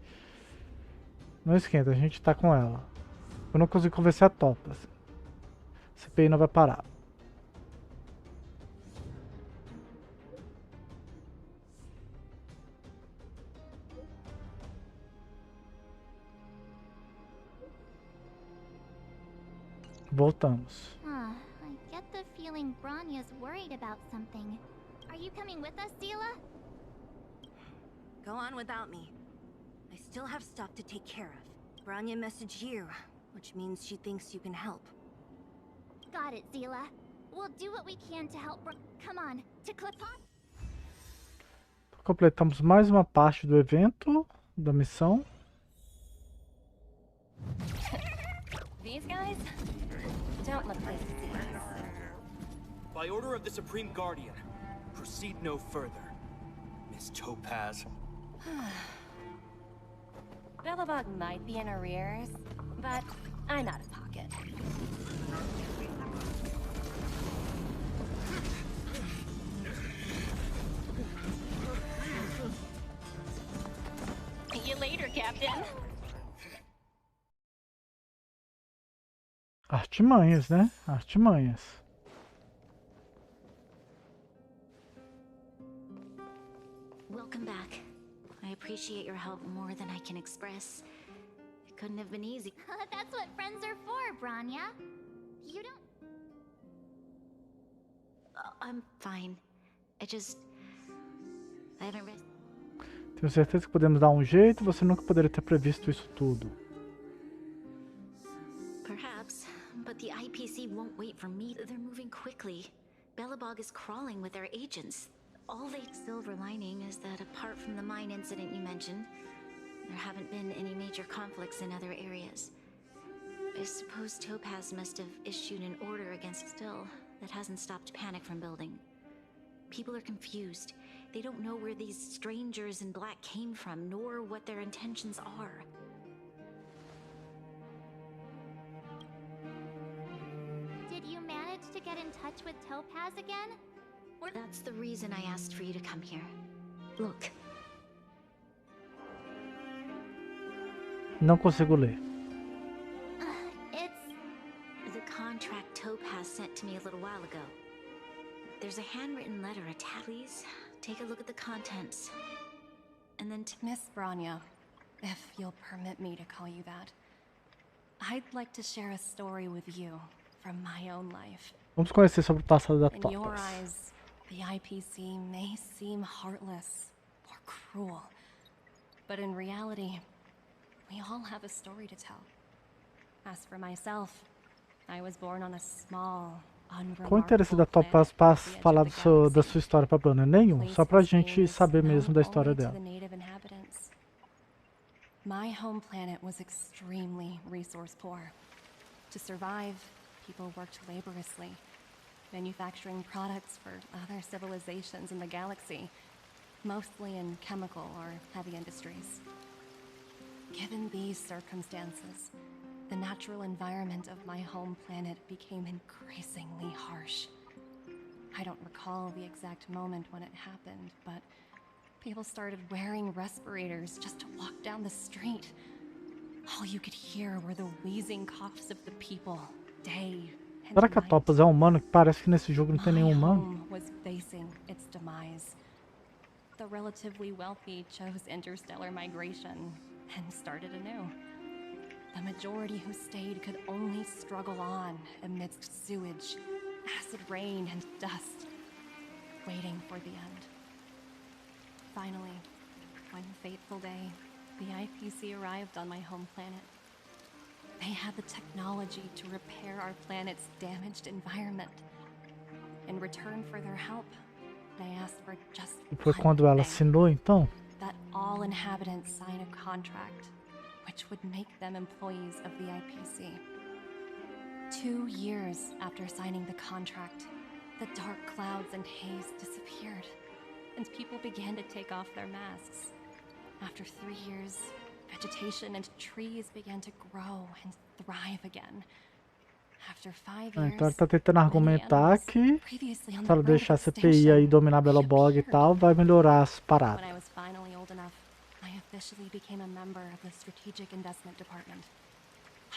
Não esquenta, a gente tá com ela. Eu não consigo convencer a Topaz. CPI não vai parar. Voltamos. I get the feeling Bronya's worried about something. Are you coming with us, Zila? Go on without me. I still have stuff to take care of. Bronya messaged you, which means she thinks you can help. Got it, Zila. We'll do what we can to help Come on, to clip on. Completamos mais uma parte do evento, da missão. These guys don't look like thieves. By order of the Supreme Guardian, proceed no further, Miss Topaz. Belobog might be in arrears, but I'm out of pocket. See you later, Captain. Artimanhas, né? Artimanhas. Welcome back. I appreciate your help more than I can express. It couldn't have been easy. That's what friends are for, Bronya. You don't... I'm fine. I haven't read... Tenho certeza que podemos dar um jeito, você nunca poderia ter previsto isso tudo. Perhaps, but the IPC won't wait for me. They're moving quickly. Belobog is crawling with their agents. All the silver lining is that apart from the mine incident you mentioned, there haven't been any major conflicts in other areas. I suppose Topaz must have issued an order against still that hasn't stopped panic from building. People are confused. They don't know where these strangers in black came from, nor what their intentions are. Did you manage to get in touch with Topaz again? That's the reason I asked for you to come here. Look. Não consigo ler. It's... the contract Topaz sent to me a little while ago. There's a handwritten letter attached. Please take a look at the contents. And then Miss Bronya, if you'll permit me to call you that, I'd like to share a story with you from my own life. Vamos conhecer sobre o passado da In your Topaz. eyes, the IPC may seem heartless or cruel, but in reality, we all have a story to tell. As for myself, I was born on a small, Qual o interesse da Topaz falar da sua história pra Bronya? Nenhum, só pra gente saber mesmo da história dela. My home planet was extremely resource poor. To survive, people worked laboriously, manufacturing products for other civilizations in the galaxy, mostly in chemical or heavy industries. Given these circumstances, the natural environment of my home planet became increasingly harsh. I don't recall the exact moment when it happened, but people started wearing respirators just to walk down the street. All you could hear were the wheezing coughs of the people, day and Será que a night. Topaz é humano? Parece que nesse jogo não tem nenhum My humano. home was facing its demise. The relatively wealthy chose interstellar migration and started anew. The majority who stayed could only struggle on amidst sewage, acid rain, and dust, waiting for the end. Finally, one fateful day, the IPC arrived on my home planet. They had the technology to repair our planet's damaged environment. In return for their help, they asked for just E foi quando ela assinou, então? that all inhabitants sign a contract, which would make them employees of the IPC. 2 years after signing the contract, the dark clouds and haze disappeared, and people began to take off their masks. After 3 years, vegetation and trees began to grow and thrive again. After 5 years, Então ela tá tentando argumentar que se ela deixar a CPI aí dominar Belobog e tal, vai melhorar as paradas. when I was finally old enough, I officially became a member of the Strategic Investment Department.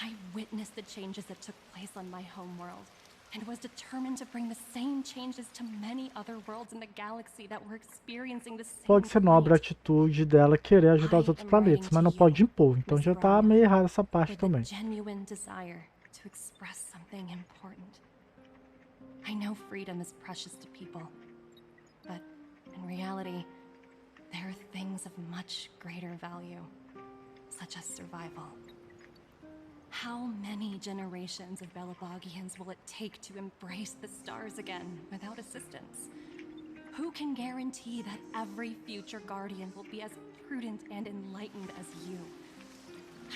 I witnessed the changes that took place on my home world, and was determined to bring the same changes to many other worlds in the galaxy that were experiencing the same Pode ser nobre a plight. atitude dela querer ajudar os outros planetas, mas não pode impor. Então já tá meio errado essa parte With também. a genuine desire to express something important. I know freedom is precious to people, but in reality, there are things of much greater value, such as survival. How many generations of Belabogians will it take to embrace the stars again without assistance? Who can guarantee that every future Guardian will be as prudent and enlightened as you?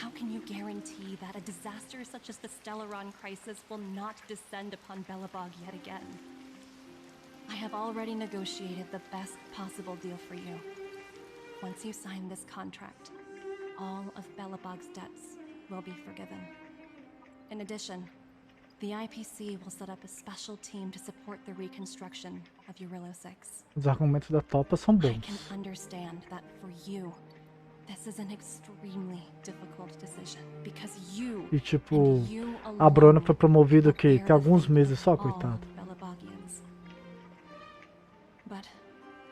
How can you guarantee that a disaster such as the Stellaron crisis will not descend upon Belobog yet again? I have already negotiated the best possible deal for you. Once you sign this contract, all of Belobog's debts will be forgiven. In addition, the IPC will set up a special team to support the reconstruction of Urilo 6. Os argumentos da Topaz são I bons. can understand that for you, this is an extremely difficult decision because you E tipo, and you a Bruna alone foi promovida o will quê? bear Tem the alguns fate meses só, of all coitado. Belabogians. But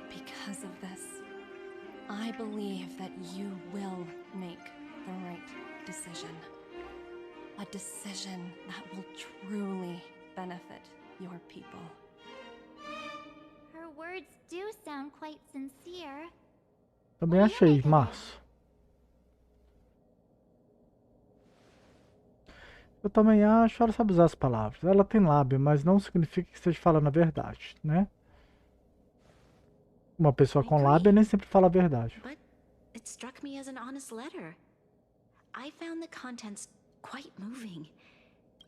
because of this, I believe that you will make the right decision. A decision that will truly benefit your people. Her words do sound quite sincere. Também achei, Março. Eu também acho, ela sabe usar as palavras. Ela tem lábio, mas não significa que esteja falando a verdade, né? Uma pessoa com lábio nem sempre fala a verdade. But it struck me as an honest letter. I found the contents quite moving.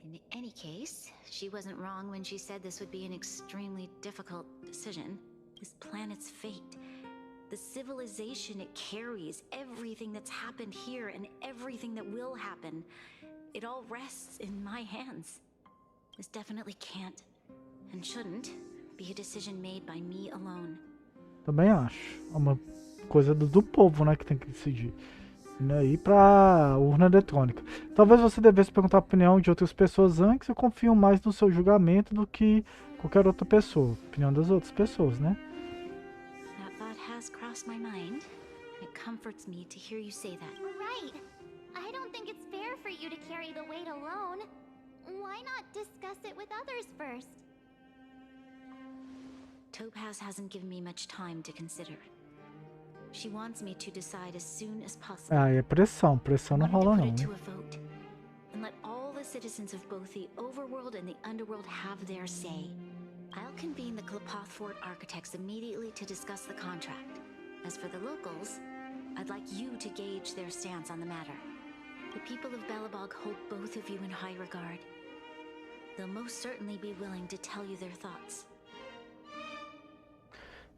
In any case, she wasn't wrong when she said this would be an extremely difficult decision. This planet's fate, the civilization it carries, everything that's happened here and everything that will happen, it all rests in my hands. This definitely can't and shouldn't be a decision made by me alone. Também acho. É uma coisa do povo, né, que tem que decidir. Né, ir pra urna eletrônica. Talvez você devesse perguntar a opinião de outras pessoas antes. Eu confio mais no seu julgamento do que qualquer outra pessoa. Opinião das outras pessoas, né? That thought has crossed my mind. It comforts me to hear you say that. Right. I don't think it's fair for you to carry the weight alone. Why not discuss it with others first? Topaz hasn't given me much time to consider. She wants me to decide as soon as possible. Ah, é pressão. Pressão não rola não, né? To a vote, and let all the citizens of both the overworld and the underworld have their say. I'll convene the Klapoth Fort architects immediately to discuss the contract. As for the locals, I'd like you to gauge their stance on the matter. The people of Belobog hold both of you in high regard. They'll most certainly be willing to tell you their thoughts.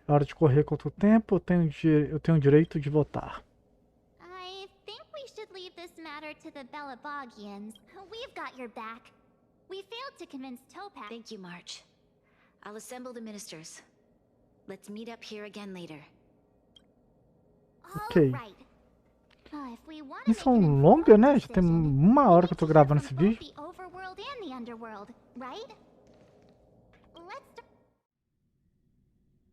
É hora de correr contra o tempo. Eu tenho o direito de votar. I think we should leave this matter to the Belabogians. We've got your back. We failed to convince Topaz. Thank you, March. I'll assemble the ministers. Let's meet up here again later. Ok. All right. If we want to Missão longa, né? Já tem 1 hora que eu tô gravando esse vídeo. the overworld and the underworld, right?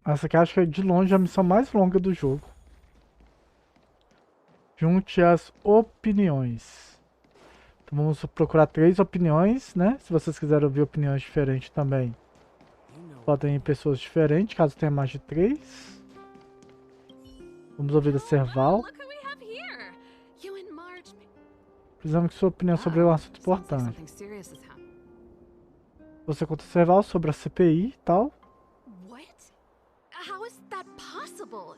Essa aqui acho que é de longe a missão mais longa do jogo. Junte as opiniões. Então vamos procurar 3 opiniões, né? Se vocês quiserem ouvir opiniões diferentes também, podem ir pessoas diferentes, caso tenha mais de 3. Vamos ouvir da Serval. Look who we have here. You and Marge. Precisamos de sua opinião sobre um assunto importante. Something serious has happened. Você conta Serval sobre a CPI e tal. What? How is that possible?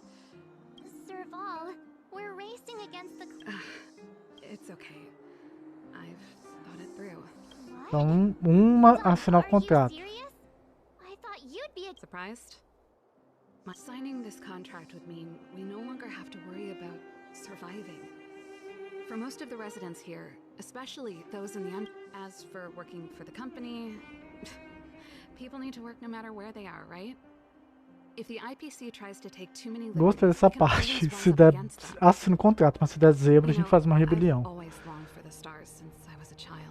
Serval, we're racing against the... It's okay. I've thought it through. Então, uma assinar o contrato. I thought you'd be surprised. Signing this contract would mean we no longer have to worry about surviving. For most of the residents here, especially those in the as for working for the company, people need to work no matter where they are, right? If the IPC tries to take too many Gostei dessa parte. Se der, assina o contrato, mas se der zebra, a gente faz uma rebelião.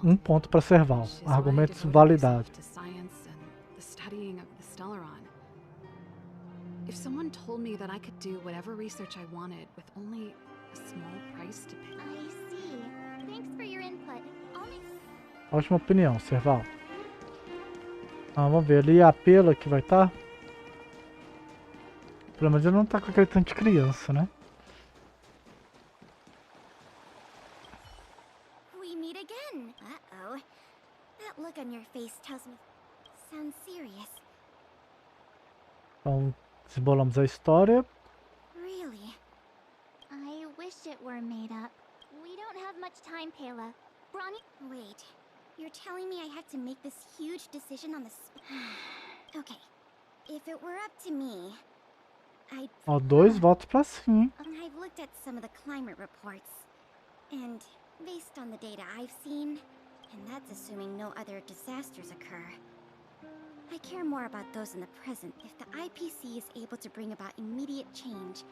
Um ponto para Serval. Argumentos validados. If someone told me that I could do whatever research I wanted with only a small price to pay. I see. Thanks for your input. Ótima opinião, Serval. Vamos ver ali a Pela que vai estar. Pelo menos ele não tá com aquele tanto de criança, né? We meet again. Uh-oh. That look on your face tells me sounds serious. Então, desembolamos a história. Really? I wish it were made up. We don't have much time, Pela. Bronny, wait. You're telling me I have to make this huge decision on the Okay. If it were up to me, Ó, 2 votos pra sim, hein? I've looked at some of the climate reports, and based on the data I've seen, and that's assuming no other disasters occur, I care more about those in the present. If the IPC is able to bring about immediate change,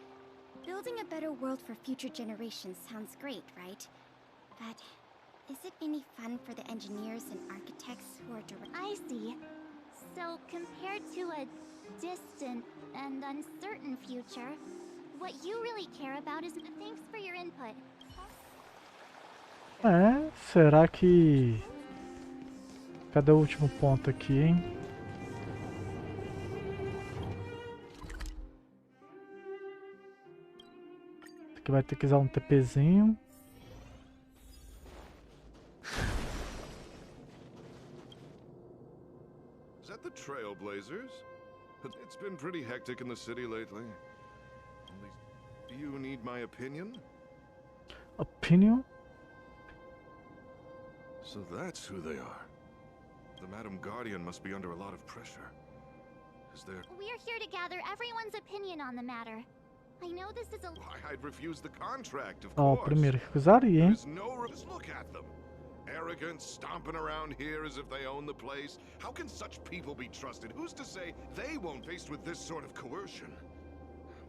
building a better world for future generations sounds great, right? But is it any fun for the engineers and architects who are I see. So compared to a distant and uncertain future, what you really care about is thanks for your input. Será que... Cadê o último ponto aqui, hein? Aqui vai ter que usar um TPzinho. Is that the Trailblazers? It's been pretty hectic in the city lately. Do you need my opinion? Opinion? So that's who they are. The Madam Guardian must be under a lot of pressure. Is there... We're here to gather everyone's opinion on the matter. I know this is a... Why, I'd refuse the contract, of Ó, course. primeiro recusaria, hein? Just look at them. Arrogant, stomping around here as if they own the place. How can such people be trusted? Who's to say they won't faced with this sort of coercion?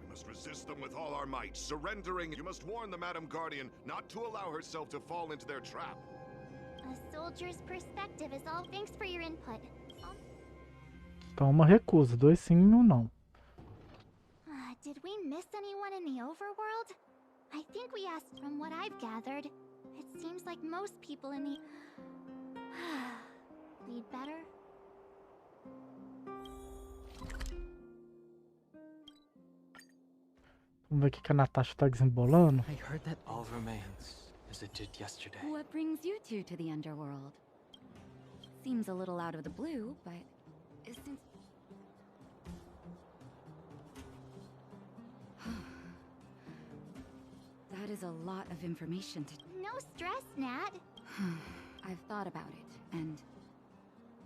We must resist them with all our might, surrendering. You must warn the Madam Guardian not to allow herself to fall into their trap. A soldier's perspective is all. Thanks for your input. Então uma recusa, 2 sim e 1 não. Did we miss anyone in the overworld? I think we asked. From what I've gathered, it seems like most people in the... We'd better... Vamos ver o que a Natasha tá desembolando. I heard that all remains as it did yesterday. What brings you two to the underworld? Seems a little out of the blue, but since... That is a lot of information to... No stress, Nat. I've thought about it, and...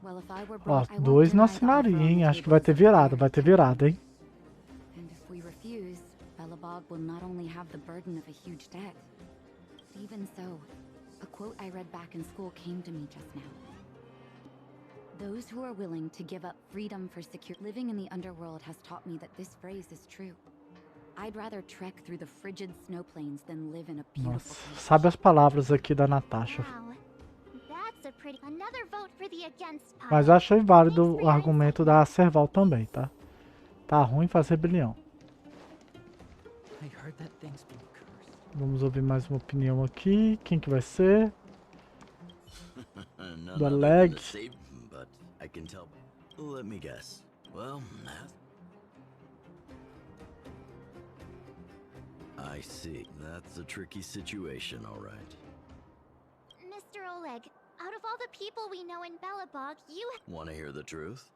Well, if I were Ó, brought, I 2 não assinaria, hein? Acho que vai ter virada, hein? And if we refuse, Belobog will not only have the burden of a huge debt. Even so, a quote I read back in school came to me just now. Those who are willing to give up freedom for secure living in the underworld has taught me that this phrase is true. I'd rather trek through the frigid snow plains than live in a beautiful Nossa, sabe as palavras aqui da Natasha. Wow. That's a pretty... Another vote for the against pile. Mas eu achei válido o argumento da Serval também, tá? Tá ruim fazer rebelião. I heard that thing's been cursed. Vamos ouvir mais uma opinião aqui. Quem que vai ser? Do Aleg. But I can tell. Let me guess. Well, I see. That's a tricky situation, all right. Mr. Oleg, out of all the people we know in Belobog, you... Want to hear the truth?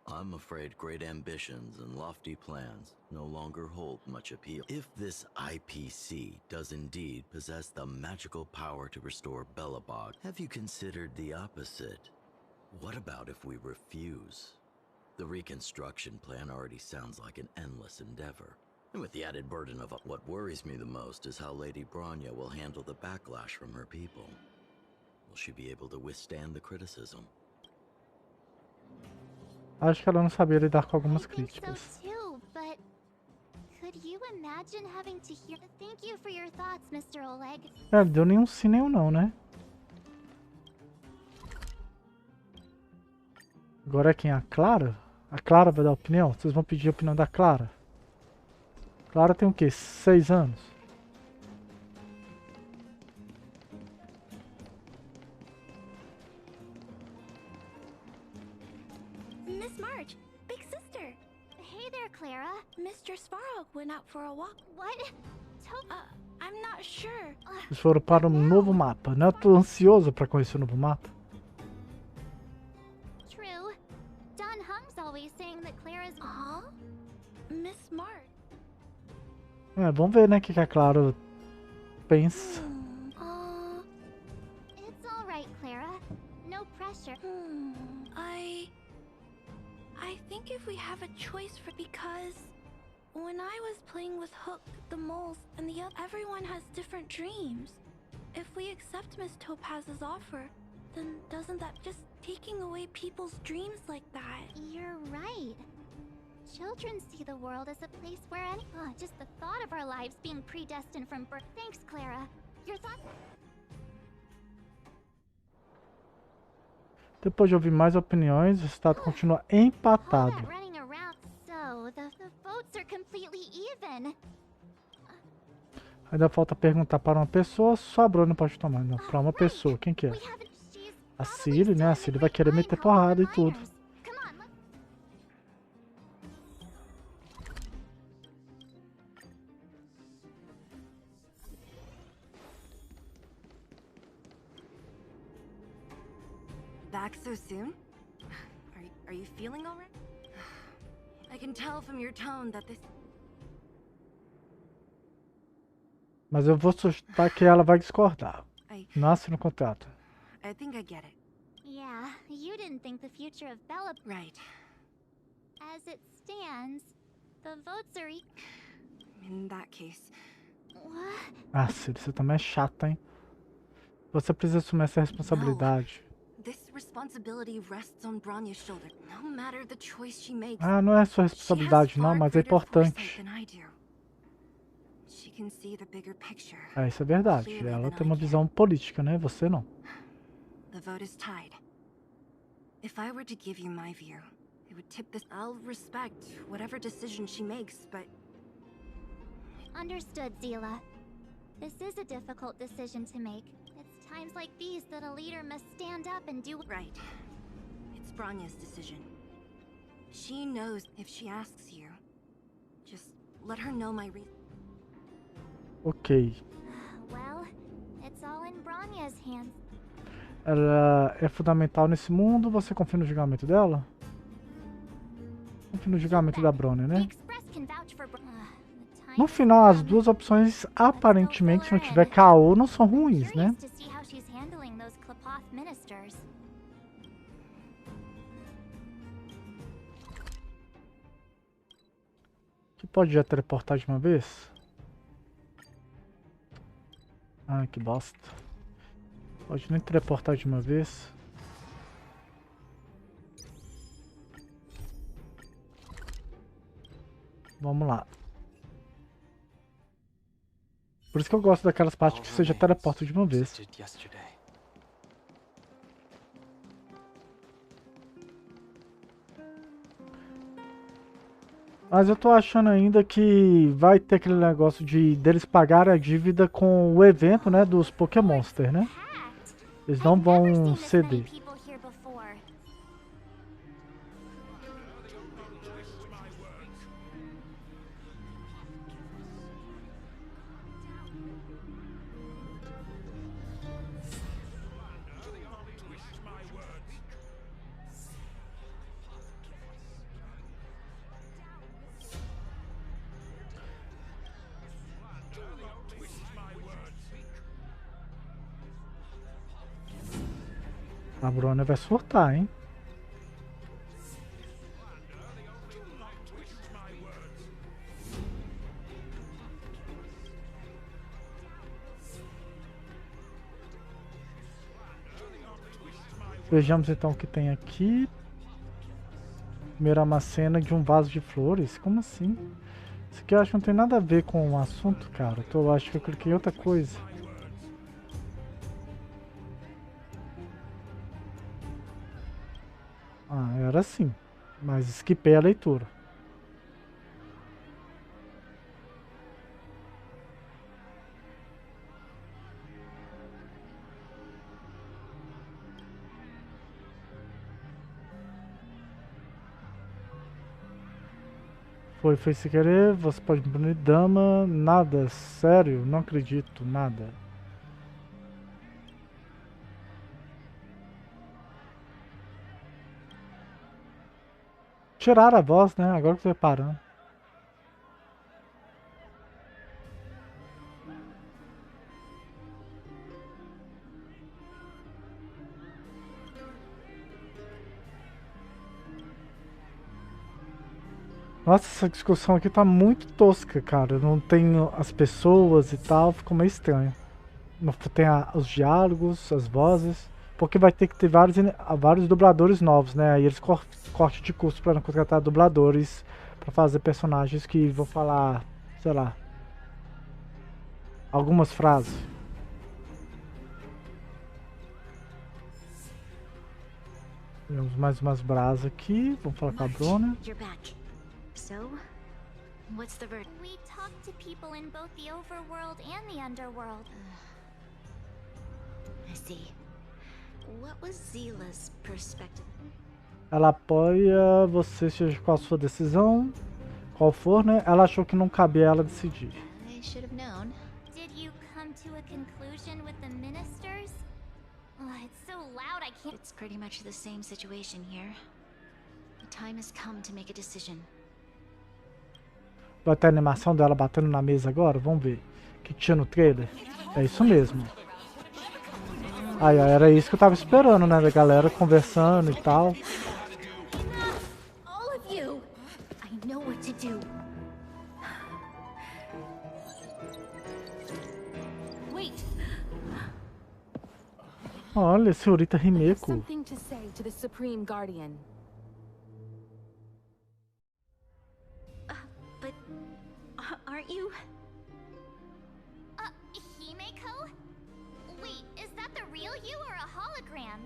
I'm afraid great ambitions and lofty plans no longer hold much appeal. If this IPC does indeed possess the magical power to restore Belobog, have you considered the opposite? What about if we refuse? The reconstruction plan already sounds like an endless endeavor. And with the added burden of what worries me the most is how Lady Bronya will handle the backlash from her people. Will she be able to withstand the criticism? Acho que ela não sabia lidar com algumas I think críticas. so too, but could you imagine having to hear... Thank you for your thoughts, Mr. Oleg. Não deu nenhum sim, nenhum não, né? Agora é quem? A Clara? A Clara vai dar opinião? Vocês vão pedir a opinião da Clara? Clara tem o quê? 6 anos? Miss Marge, big sister. Hey there, Clara. Mr. Svarog went out for a walk. What? I'm not sure. Eles foram para um novo mapa, né? Eu tô ansioso pra conhecer o novo mapa. True. Don Hung's always saying that Clara's... Huh? Miss Marge. Vamos ver, né, o que a Clara pensa. It's all right, Clara. No pressure. I think if we have a choice for... Because when I was playing with Hook, the moles, and the other... Everyone has different dreams. If we accept Miss Topaz's offer, then doesn't that just taking away people's dreams like that? You're right. Children see the world as a place where any... just the thought of our lives being predestined from birth... Thanks, Clara. Your thoughts... Depois de ouvir mais opiniões, o resultado continua empatado. Running around, so the votes are completely even. Ainda falta perguntar para uma pessoa, só a Bruna pode tomar. Não, para uma pessoa, quem que é? A Ciri, né? A Ciri vai querer meter porrada e tudo. Back so soon? Are you feeling all right? I can tell from your tone that this... Mas eu vou sustentar que ela vai discordar. Não assina o contrato. I think I get it. Yeah, you didn't think the future of Bella... Right. As it stands, the votes are... In that case... What? Ah, Ciri, você também é chata, hein? Você precisa assumir essa responsabilidade. This responsibility rests on Bronya's shoulder. No matter the choice she makes. Ah, não é sua responsabilidade não, mas é importante. She can see the bigger picture. Ah, isso é verdade. Ela tem uma visão política, né? Você não. The vote is tied. If I were to give you my view, it would tip this. I'll respect whatever decision she makes, but... Understood, Zila. This is a difficult decision to make. It's times like these that a leader must stand up and do... Right. It's Bronya's decision. She knows if she asks you. Just let her know my reason. Ok. Well, it's all in Bronya's hands. Ela é fundamental nesse mundo. Você confia no julgamento dela? Confia no julgamento da Bronya, né? No final, as duas opções, aparentemente, se não tiver caô, não são ruins, né? Que pode já teleportar de uma vez? Ah, que bosta. Pode nem teleportar de uma vez. Vamos lá. Por isso que eu gosto daquelas partes que você já teleporta de uma vez. Mas eu tô achando ainda que vai ter aquele negócio de deles pagarem a dívida com o evento, né, dos Pokémonster, né? Eles não vão ceder. A Bruna vai surtar, hein? Vejamos então o que tem aqui. Primeiro uma cena de um vaso de flores. Como assim? Isso aqui eu acho que não tem nada a ver com o assunto, cara. Então eu acho que eu cliquei em outra coisa. Ah, era assim. Mas esquipei a leitura. Foi sem querer, você pode me punir, dama, nada, sério, não acredito, nada. Tiraram a voz, né? Agora que eu tô reparando. Nossa, essa discussão aqui tá muito tosca, cara. Não tem as pessoas e tal, ficou meio estranho. Não tem os diálogos, as vozes. Porque vai ter que ter vários dubladores novos, né? Aí eles corte de custo para não contratar dubladores para fazer personagens que vão falar, sei lá, algumas frases. Temos mais umas brasas aqui. Vamos falar com a Bruna. So, what's the verdict? We talked to people in both the overworld and the underworld. I see. What was Zila's perspective? Ela apoia você, seja qual a sua decisão, qual for, né? Ela achou que não cabia ela decidir. I should have known. Did you come to a conclusion with the ministers? Oh, it's so loud I can't. It's pretty much the same situation here. The time has come to make a decision. Vai ter a animação dela batendo na mesa agora? Vamos ver. O que tinha no trailer? É isso mesmo. Aí, ó, era isso que eu tava esperando, né? Da galera conversando e tal. All of you! I know what to do. Wait. Olha, senhorita Himeko. Something to say to the Supreme Guardian. But aren't you? Himeko? Wait, is that the real you or a hologram?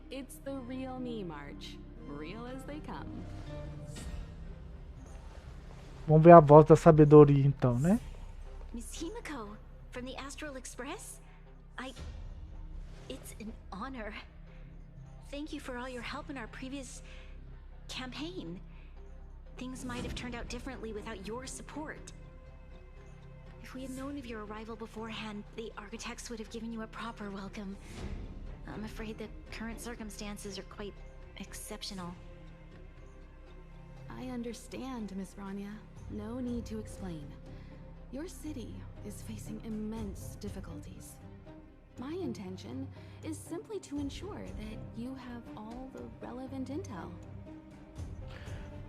It's the real me, March. Real as they come. Vamos ver a voz da sabedoria então, né? Miss Himeko, from the Astral Express? It's an honor. Thank you for all your help in our previous campaign. Things might have turned out differently without your support. If we had known of your arrival beforehand, the architects would have given you a proper welcome. I'm afraid the current circumstances are quite exceptional. I understand, Miss Rania. No need to explain. Your city is facing immense difficulties. My intention is simply to ensure that you have all the relevant intel.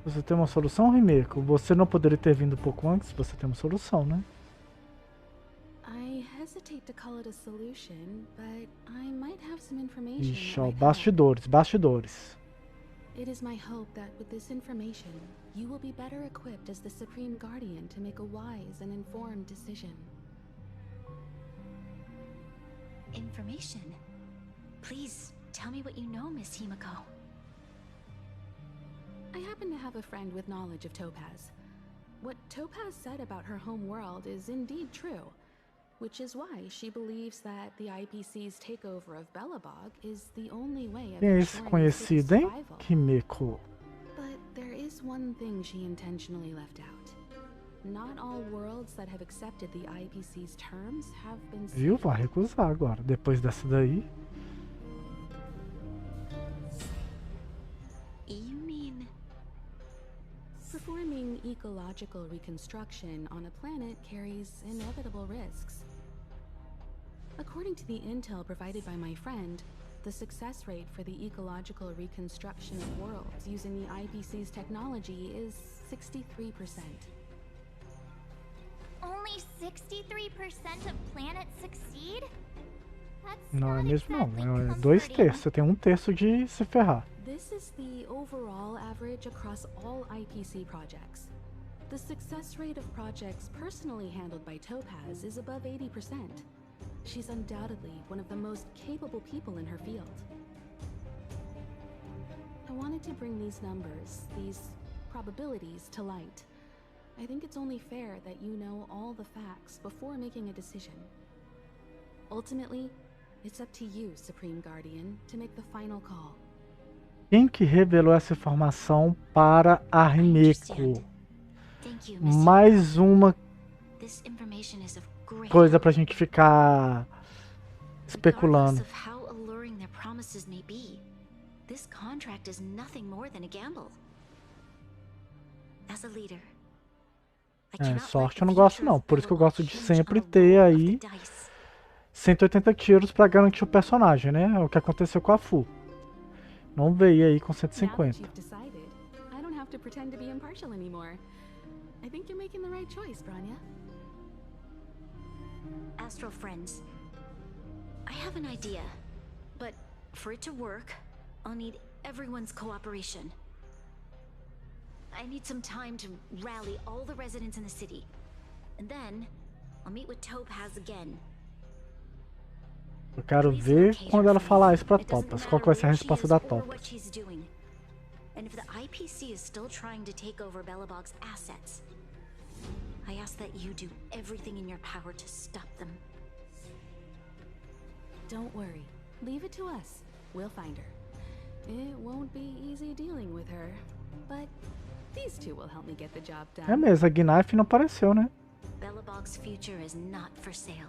Você tem uma solução, Himeko? Você não poderia ter vindo um pouco antes? Você tem uma solução, né? I hesitate to call it a solution, but I might have some information. Ixi, ó, bastidores, bastidores. It is my hope that with this information, you will be better equipped as the Supreme Guardian to make a wise and informed decision. Information? Please, tell me what you know, Miss Himeko. I happen to have a friend with knowledge of Topaz. What Topaz said about her home world is indeed true, which is why she believes that the IPC's takeover of Belobog is the only way of Quem é esse conhecido, hein? Himeko. But there is one thing she intentionally left out. Not all worlds that have accepted the IPC's terms have been. Viu? Vai recusar agora, depois dessa daí. You mean performing ecological reconstruction on a planet carries inevitable risks. According to the intel provided by my friend, the success rate for the ecological reconstruction of worlds using the IPC's technology is 63%. Only 63% of planets succeed? That's Não é not mesmo não, exactly é 2 comforting. terços, você tem 1/3 de se ferrar. This is the overall average across all IPC projects. The success rate of projects personally handled by Topaz is above 80%. She's undoubtedly one of the most capable people in her field. I wanted to bring these numbers, these probabilities, to light. I think it's only fair that you know all the facts before making a decision. Ultimately, it's up to you, Supreme Guardian, to make the final call. Quem que revelou essa informação para a Rimeko? Mais uma coisa pra gente ficar especulando. Sorte eu não gosto não, por isso que eu gosto de sempre ter aí 180 tiros pra garantir o personagem, né? É o que aconteceu com a Fu. Não veio aí com 150. I think you're making the right choice, Branya. Astral friends, I have an idea, but for it to work, I'll need everyone's cooperation. I need some time to rally all the residents in the city, and then I'll meet with Topaz again. Eu quero ver quando ela falar isso pra Topaz. Qual que vai ser a resposta da Topaz? And if the IPC is still trying to take over Belobog's assets, I ask that you do everything in your power to stop them. Don't worry. Leave it to us. We'll find her. It won't be easy dealing with her, but these two will help me get the job done. É mesmo, a Knife não apareceu, né? Belobog's future is not for sale.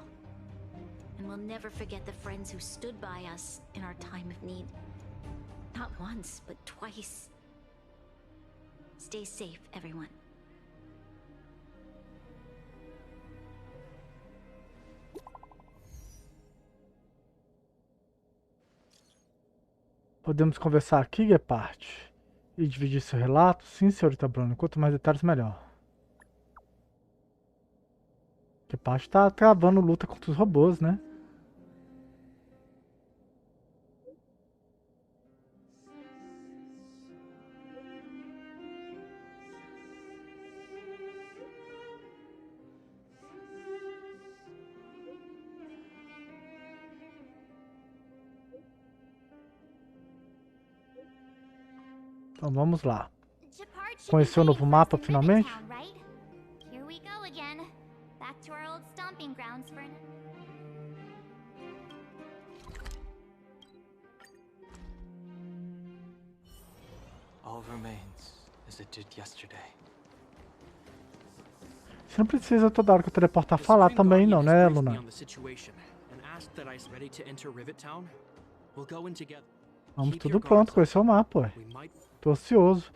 And we'll never forget the friends who stood by us in our time of need. Not once, but twice. Stay safe, everyone. Podemos conversar aqui, Gepard? E dividir seu relato? Sim, senhorita Bruno. Quanto mais detalhes, melhor. Gepard tá travando luta contra os robôs, né? Então vamos lá. Conheceu o novo mapa finalmente? Here we go again. Back to our old stomping grounds for All remains as it did yesterday. Você não precisa toda hora que eu teleportar falar também não, né, Luna? Vamos tudo pronto, conhecer o mapa, ué. Tô ansioso.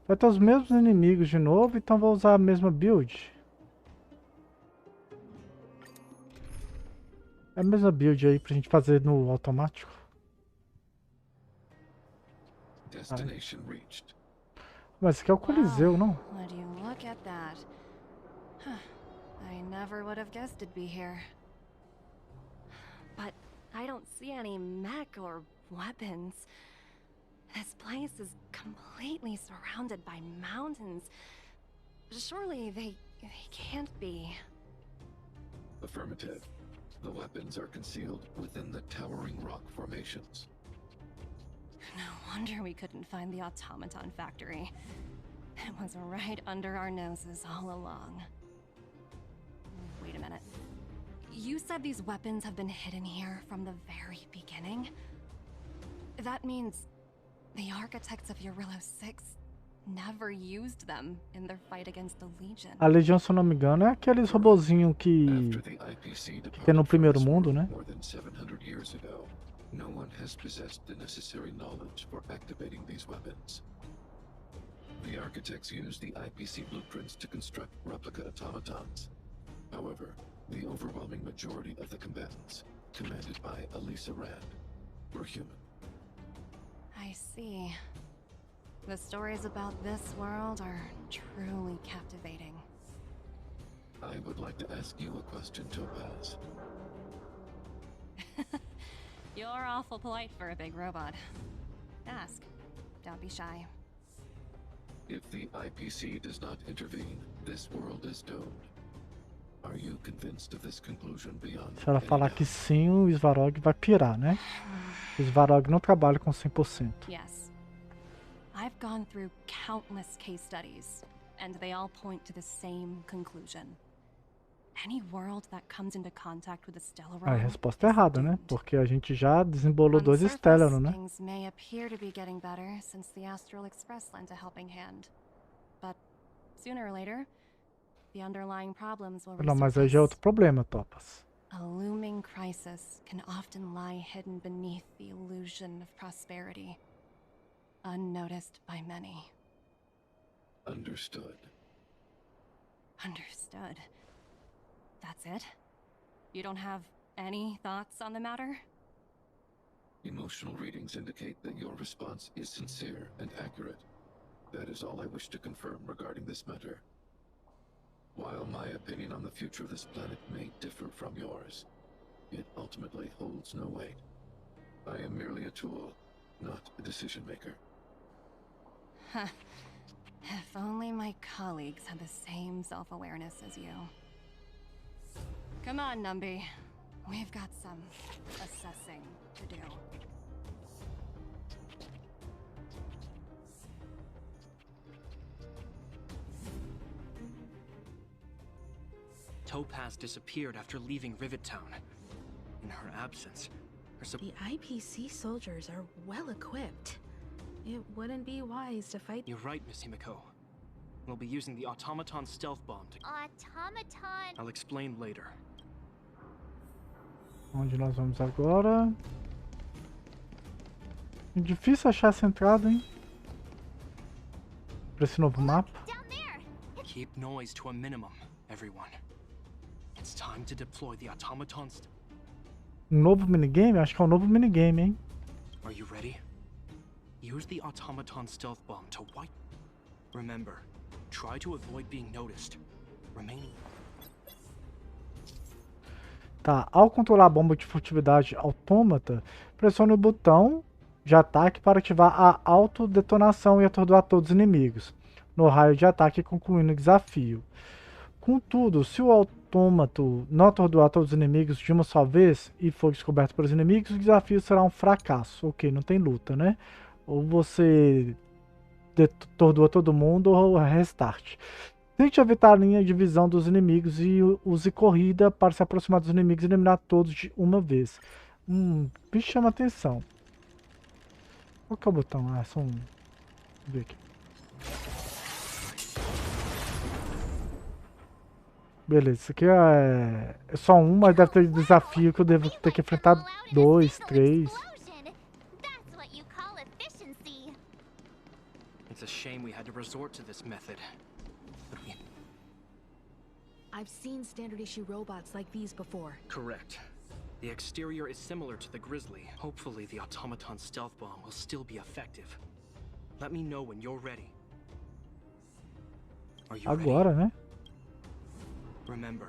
Vai ter os mesmos inimigos de novo, então vou usar a mesma build. É a mesma build aí pra gente fazer no automático. Mas esse aqui é o Coliseu, não? Would you look at that? I never would have guessed it'd be here. But I don't see any mech or weapons. This place is completely surrounded by mountains. Surely they can't be. Affirmative. The weapons are concealed within the towering rock formations. No wonder we couldn't find the automaton factory. It was right under our noses all along. Wait a minute. You said these weapons have been hidden here from the very beginning? That means the architects of Eurillo 6 never used them in their fight against the Legion. A Legião, se eu não me engano, é aqueles robozinhos que tem no primeiro mundo, né? More than 700 years ago, no one has possessed the necessary knowledge for activating these weapons. The architects used the IPC blueprints to construct replica automatons. However, the overwhelming majority of the combatants commanded by Elisa Rand. We're human. I see. The stories about this world are truly captivating. I would like to ask you a question, Topaz. You're awful polite for a big robot. Ask. Don't be shy. If the IPC does not intervene, this world is doomed. Are you convinced of this conclusion beyond? Se ela falar que sim, o Svarog vai pirar, né? O Svarog não trabalha com 100%. Yes. I've gone through countless case studies, and they all point to the same conclusion. Any world that comes into contact with a Stellaron. A resposta é errada, né? Porque a gente já desembolou 2 Stellaron, né? Things may appear to be getting better since the Astral Express lent a helping hand. But sooner or later, the underlying problems will Não, mas aí já é outro problema, Topaz. A looming crisis can often lie hidden beneath the illusion of prosperity, unnoticed by many. Understood. Understood. That's it? You don't have any thoughts on the matter? Emotional readings indicate that your response is sincere and accurate. That is all I wish to confirm regarding this matter. While my opinion on the future of this planet may differ from yours, it ultimately holds no weight. I am merely a tool, not a decision maker. Huh. If only my colleagues had the same self-awareness as you. Come on, Numby. We've got some assessing to do. Topaz disappeared after leaving Rivet Town. In her absence, the IPC soldiers are well equipped. It wouldn't be wise to fight. You're right, Miss Himiko. We'll be using the automaton stealth bomb to... Automaton... I'll explain later. Onde nós vamos agora? É difícil achar essa entrada, hein? Pra esse novo mapa. Keep noise to a minimum, everyone. It's time to deploy the automaton. Novo minigame? Acho que é um novo minigame, hein? Are you ready? Use the automaton stealth bomb to wipe. Remember, try to avoid being noticed. Remaining. Tá, ao controlar a bomba de furtividade autômata, pressione o botão de ataque para ativar a autodetonação e atordoar todos os inimigos, no raio de ataque concluindo o desafio. Contudo, se o autômato não atordoar todos os inimigos de uma só vez e for descoberto pelos inimigos, o desafio será um fracasso. Ok, não tem luta, né? Ou você atordoa todo mundo ou restart. Tente evitar a linha de visão dos inimigos e use corrida para se aproximar dos inimigos e eliminar todos de uma vez. Me chama atenção. Qual que é o botão? Ah, só um. Vou ver aqui. Beleza, isso aqui é só um, mas deve ter desafio que eu devo ter que enfrentar 2, 3. It's a shame we had to resort to this method. I've seen standard issue robots like these before. Correct. The exterior is similar to the Grizzly. Hopefully the automaton stealth bomb will still be effective. Let me know when you're ready. Are you Agora, ready? Né? Remember.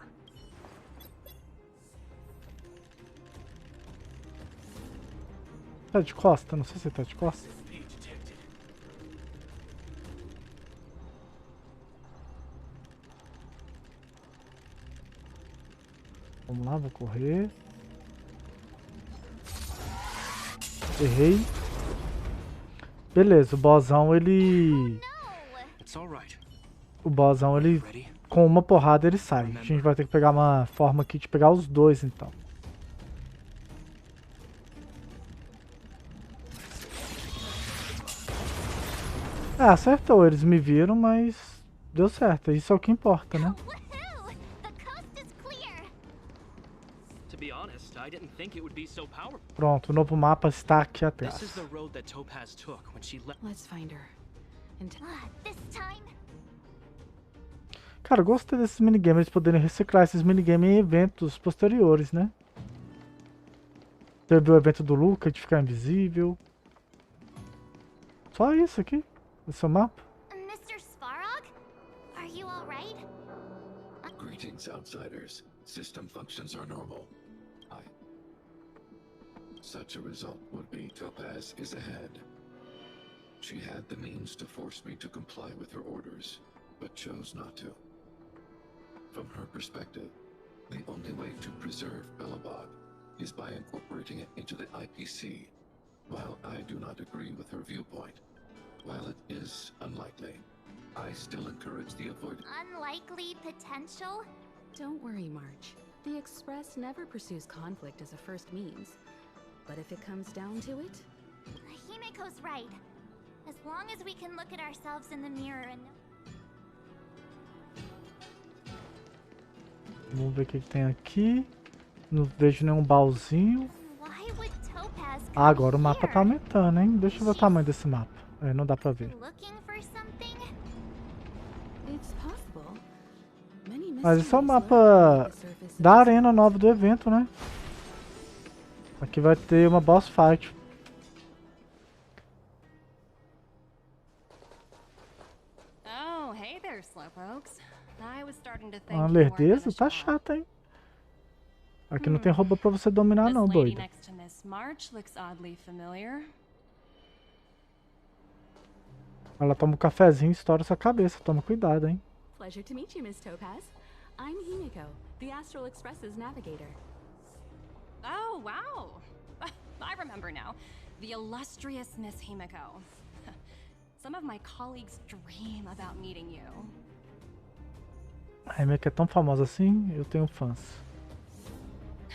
Tá de costa? Não sei se tá de costa. Vamos lá, vou correr. Errei. Beleza, o bossão ele... O bossão ele... Com uma porrada ele sai. A gente vai ter que pegar uma forma aqui de pegar os dois então. Ah, acertou. Eles me viram, mas deu certo. Isso é o que importa, né? Pronto, o novo mapa está aqui atrás. Cara, eu gostei desses minigames, eles poderem reciclar esses minigames em eventos posteriores, né? Você viu o evento do Luca de ficar invisível. Só isso aqui. Esse é o mapa. Mr. Svarog? Are you alright? Greetings, outsiders. System functions are normal. Such a result would be Topaz is ahead. She had the means to force me to comply with her orders, but chose not to. From her perspective, the only way to preserve Belobog is by incorporating it into the IPC. While I do not agree with her viewpoint, while it is unlikely, I still encourage the avoidance. Unlikely potential? Don't worry, March. The Express never pursues conflict as a first means. But if it comes down to it... Himeko's right. As long as we can look at ourselves in the mirror and... Vamos ver o que tem aqui. Não vejo nenhum baúzinho. Ah, agora o mapa tá aumentando, hein? Deixa eu ver o tamanho desse mapa. É, não dá pra ver. Mas esse é o mapa da arena nova do evento, né? Aqui vai ter uma boss fight. Oh, hey there, slowpokes. I was starting to think Uma lerdeza? Tá chata, hein? Aqui não tem roupa pra você dominar não, doido. Ela toma um cafezinho e estoura sua cabeça. Toma cuidado, hein? Pleasure to meet you, Miss Topaz. I'm Himeko, the Astral Express's navigator. Oh, wow. I remember now. The illustrious Miss Himeko. Some of my colleagues dream about meeting you. A Himeko é tão famosa assim, eu tenho fãs.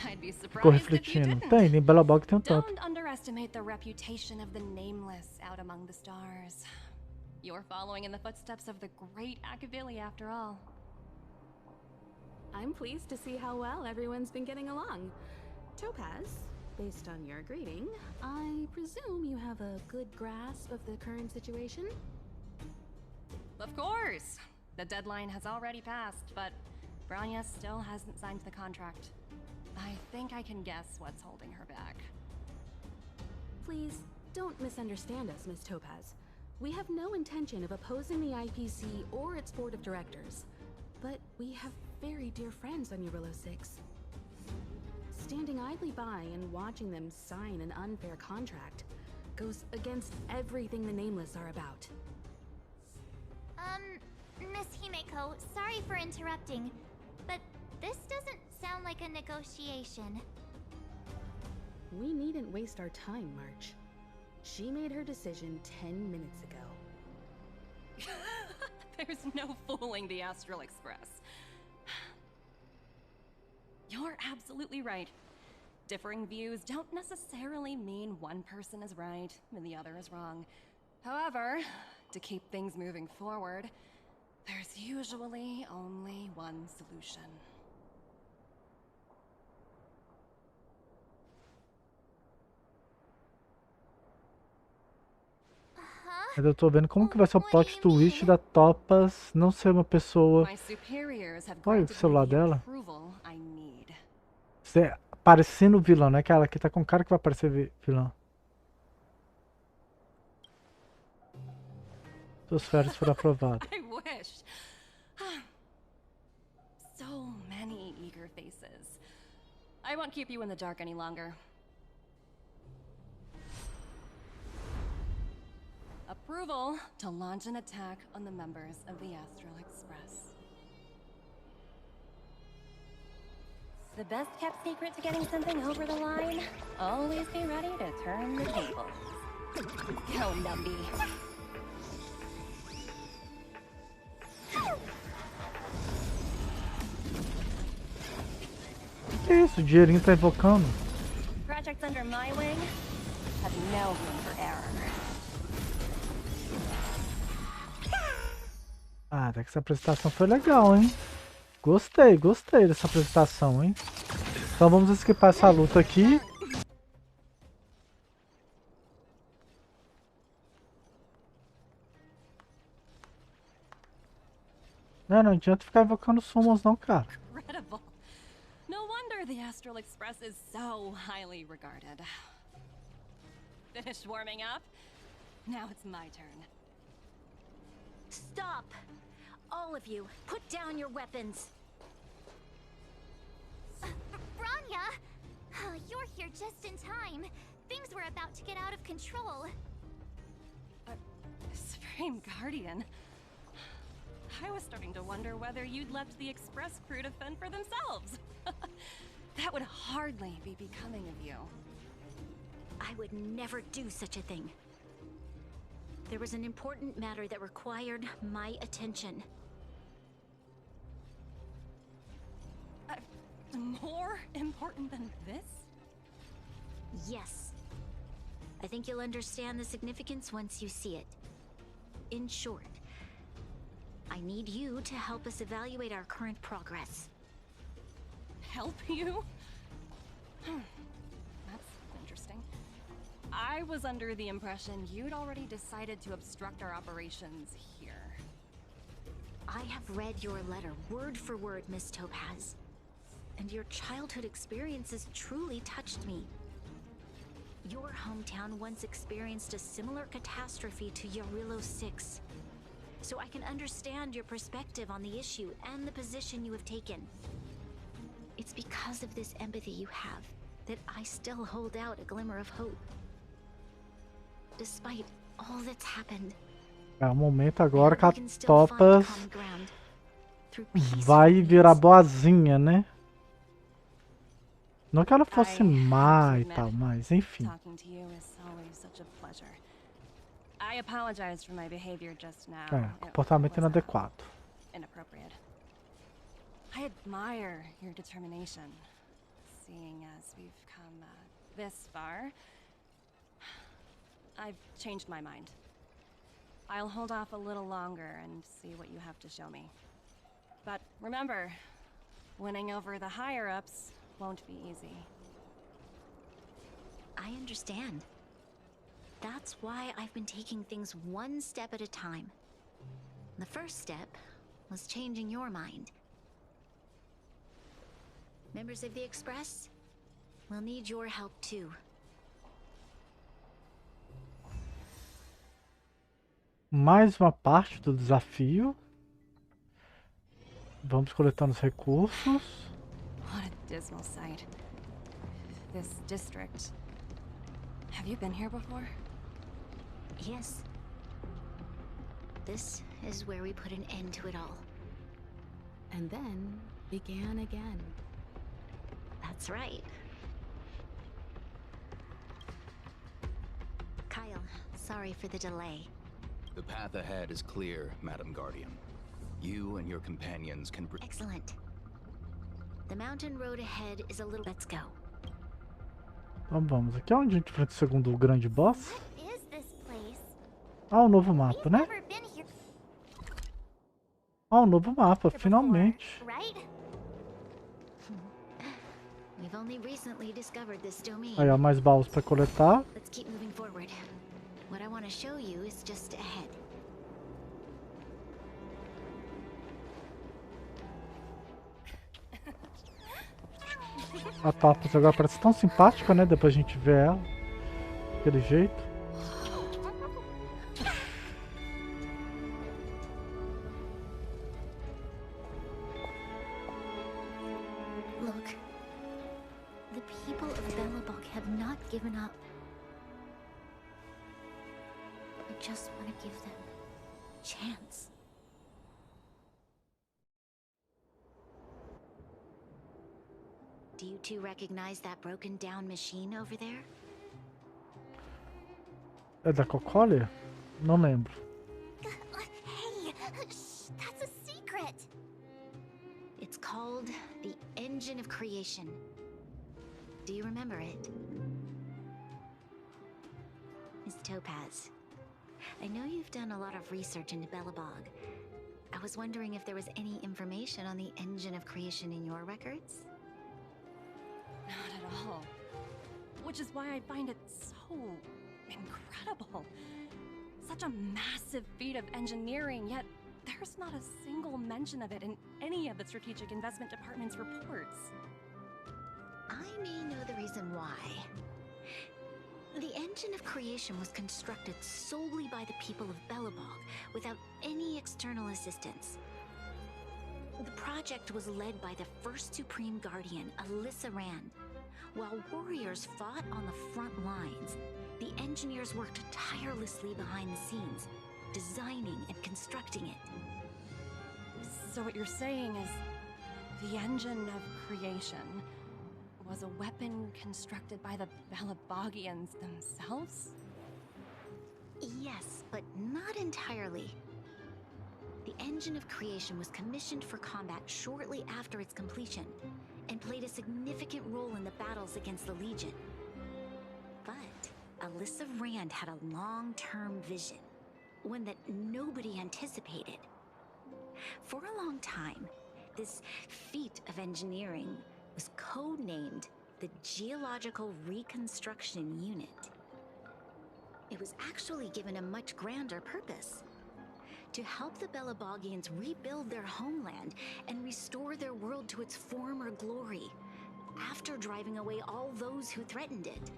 I'd be Ficou surprised if you refletindo. didn't. Tem, em Belobog tem um tanto. Don't underestimate the reputation of the nameless out among the stars. You're following in the footsteps of the great Akavili after all. I'm pleased to see how well everyone's been getting along. Topaz, based on your greeting, I presume you have a good grasp of the current situation? Of course! The deadline has already passed, but Branya still hasn't signed the contract. I think I can guess what's holding her back. Please, don't misunderstand us, Miss Topaz. We have no intention of opposing the IPC or its board of directors. But we have very dear friends on Eurilo 6. Standing idly by and watching them sign an unfair contract goes against everything the Nameless are about. Miss Himeko, sorry for interrupting, but this doesn't sound like a negotiation. We needn't waste our time, March. She made her decision 10 minutes ago. There's no fooling the Astral Express. You're absolutely right. Differing views don't necessarily mean one person is right and the other is wrong. However, to keep things moving forward, there's usually only one solution. Eu tô vendo como que vai ser o plot twist da Topaz não ser uma pessoa... Olha o celular dela. Você parecendo vilão, né? Aquela que tá com cara que vai parecer vilão. Suas férias foram aprovadas. I wish. So many eager faces. I won't keep you in the dark any longer. Approval to launch an attack on the members of the Astral Express. The best kept secret to getting something over the line? Always be ready to turn the tables. Go, Numby. Que isso? O dinheirinho tá invocando. Projects under my wing have no room for error. Ah, até que essa apresentação foi legal, hein? Gostei dessa apresentação, hein? Então vamos esquipar essa luta aqui. Não adianta ficar invocando summons não, cara. Incredible. No wonder wonder the Astral Express is so highly regarded. Finished warming up? Now it's my turn. Stop! All of you, put down your weapons! Branya! You're here just in time. Things were about to get out of control. Supreme Guardian. I was starting to wonder whether you'd left the Express crew to fend for themselves. That would hardly be becoming of you. I would never do such a thing. There was an important matter that required my attention. More important than this? Yes. I think you'll understand the significance once you see it. In short, I need you to help us evaluate our current progress. Help you? That's interesting. I was under the impression you'd already decided to obstruct our operations here. I have read your letter word for word, Miss Topaz. And your childhood experiences truly touched me. Your hometown once experienced a similar catastrophe to Yarillo 6. So I can understand your perspective on the issue and the position you have taken. It's because of this empathy you have that I still hold out a glimmer of hope. Despite all that's happened. É o momento agora que a Topaz vai virar boazinha, né? Não que ela fosse má e tal, mas enfim. Comportamento inadequado. I admire your determination, seeing as we've come this far. I've changed my mind. I'll hold off a little longer and see what you have to show me. But remember, winning over the higher-ups won't be easy. I understand. That's why I've been taking things one step at a time. The first step was changing your mind. Members of the Express, we'll need your help too. Mais uma parte do desafio. Vamos coletando os recursos. What a dismal sight. This district. Have you been here before? Yes. This is where we put an end to it all. And then began again. That's right. Kyle, sorry for the delay. The path ahead is clear, Madam Guardian. You and your companions can... Excellent. The mountain road ahead is a little... Let's go. Então vamos. Aqui é onde a gente enfrenta o segundo grande boss. Ah, um novo mapa, né? Ah, um novo mapa, finalmente. Aí, ó, mais baús para coletar. Let's keep moving forward. What I want to show you is just ahead. A Topaz agora parece tão simpática, né? Depois a gente vê ela daquele jeito. Look, the people of Belobog have not given up. I just want to give them a chance. Do you two recognize that broken down machine over there? É da Cocolia? Não lembro. Hey, shh, that's a secret. It's called the Engine of Creation. Do you remember it? Miss Topaz, I know you've done a lot of research into Belobog. I was wondering if there was any information on the Engine of Creation in your records? Not at all. Which is why I find it so incredible. Such a massive feat of engineering, yet there's not a single mention of it in any of the Strategic Investment Department's reports. may know the reason why. The engine of creation was constructed solely by the people of Belobog, without any external assistance. The project was led by the first Supreme Guardian, Alyssa Rand. While warriors fought on the front lines, the engineers worked tirelessly behind the scenes, designing and constructing it. So what you're saying is the engine of creation was a weapon constructed by the Belabogians themselves? Yes, but not entirely. The engine of creation was commissioned for combat shortly after its completion, and played a significant role in the battles against the Legion. But Alyssa Rand had a long-term vision, one that nobody anticipated. For a long time, this feat of engineering was codenamed the Geological Reconstruction Unit. It was actually given a much grander purpose: to help the Belabogians rebuild their homeland and restore their world to its former glory, after driving away all those who threatened it.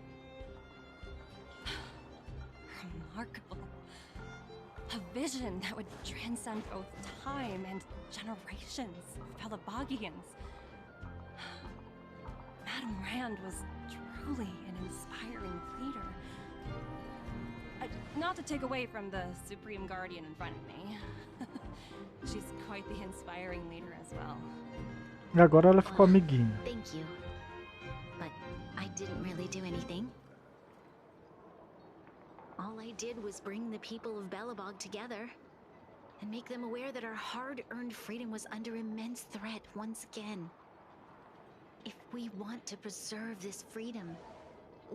Remarkable. A vision that would transcend both time and generations of Belabogians. Madame Rand was truly an inspiring leader. Not to take away from the Supreme Guardian in front of me. She's quite the inspiring leader as well. E agora ela ficou amiguinha. Thank you. But I didn't really do anything. All I did was bring the people of Belobog together and make them aware that our hard-earned freedom was under immense threat once again. If we want to preserve this freedom,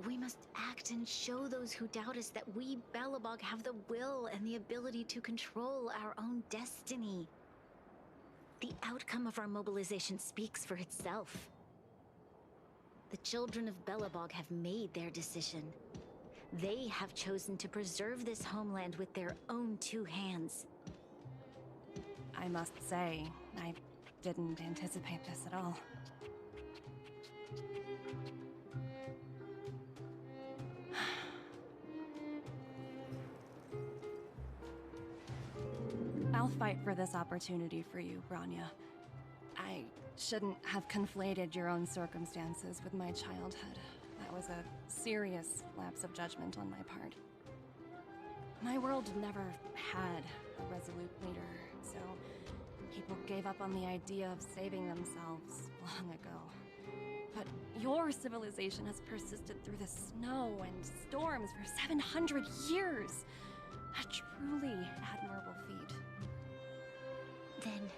we must act and show those who doubt us that we Belobog have the will and the ability to control our own destiny. The outcome of our mobilization speaks for itself. The children of Belobog have made their decision. They have chosen to preserve this homeland with their own two hands. I must say, I didn't anticipate this at all. I'll fight for this opportunity for you, Branya. I shouldn't have conflated your own circumstances with my childhood. That was a serious lapse of judgment on my part. My world never had a resolute leader, so people gave up on the idea of saving themselves long ago. But your civilization has persisted through the snow and storms for 700 years. A truly admirable feat. Then,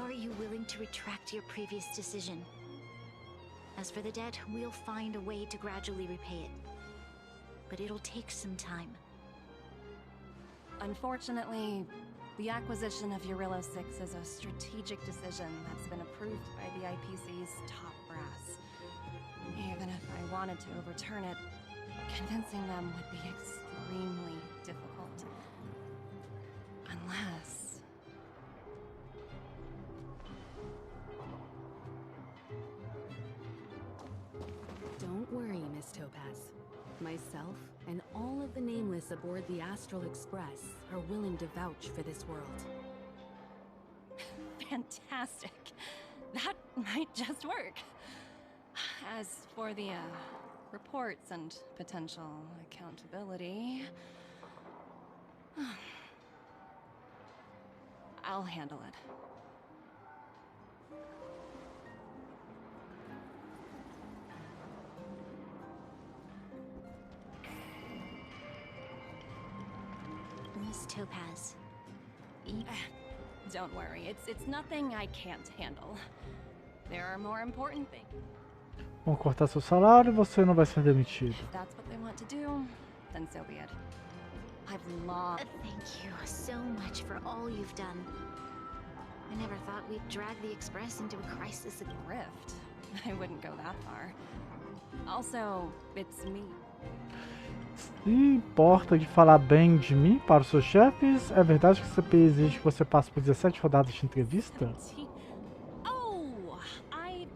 are you willing to retract your previous decision? As for the debt, we'll find a way to gradually repay it. But it'll take some time. Unfortunately, the acquisition of Eurillo 6 is a strategic decision that's been approved by the IPC's top brass. Even if I wanted to overturn it, convincing them would be extremely difficult. Unless... Don't worry, Miss Topaz. Myself and all of the Nameless aboard the Astral Express are willing to vouch for this world. Fantastic. That might just work. As for the reports and potential accountability, I'll handle it. Miss Topaz. Don't worry, it's nothing I can't handle. There are more important things. Vão cortar seu salário e você não vai ser demitido. If that's what they want to do, then so be it. I've long... Thank you so much for all you've done. I never thought we'd drag the Express into a crisis. Rift? I wouldn't go that far. Also, it's me. Se importa de falar bem de mim para os seus chefes? É verdade que o CP exige que você passe por 17 rodadas de entrevista? Oh, I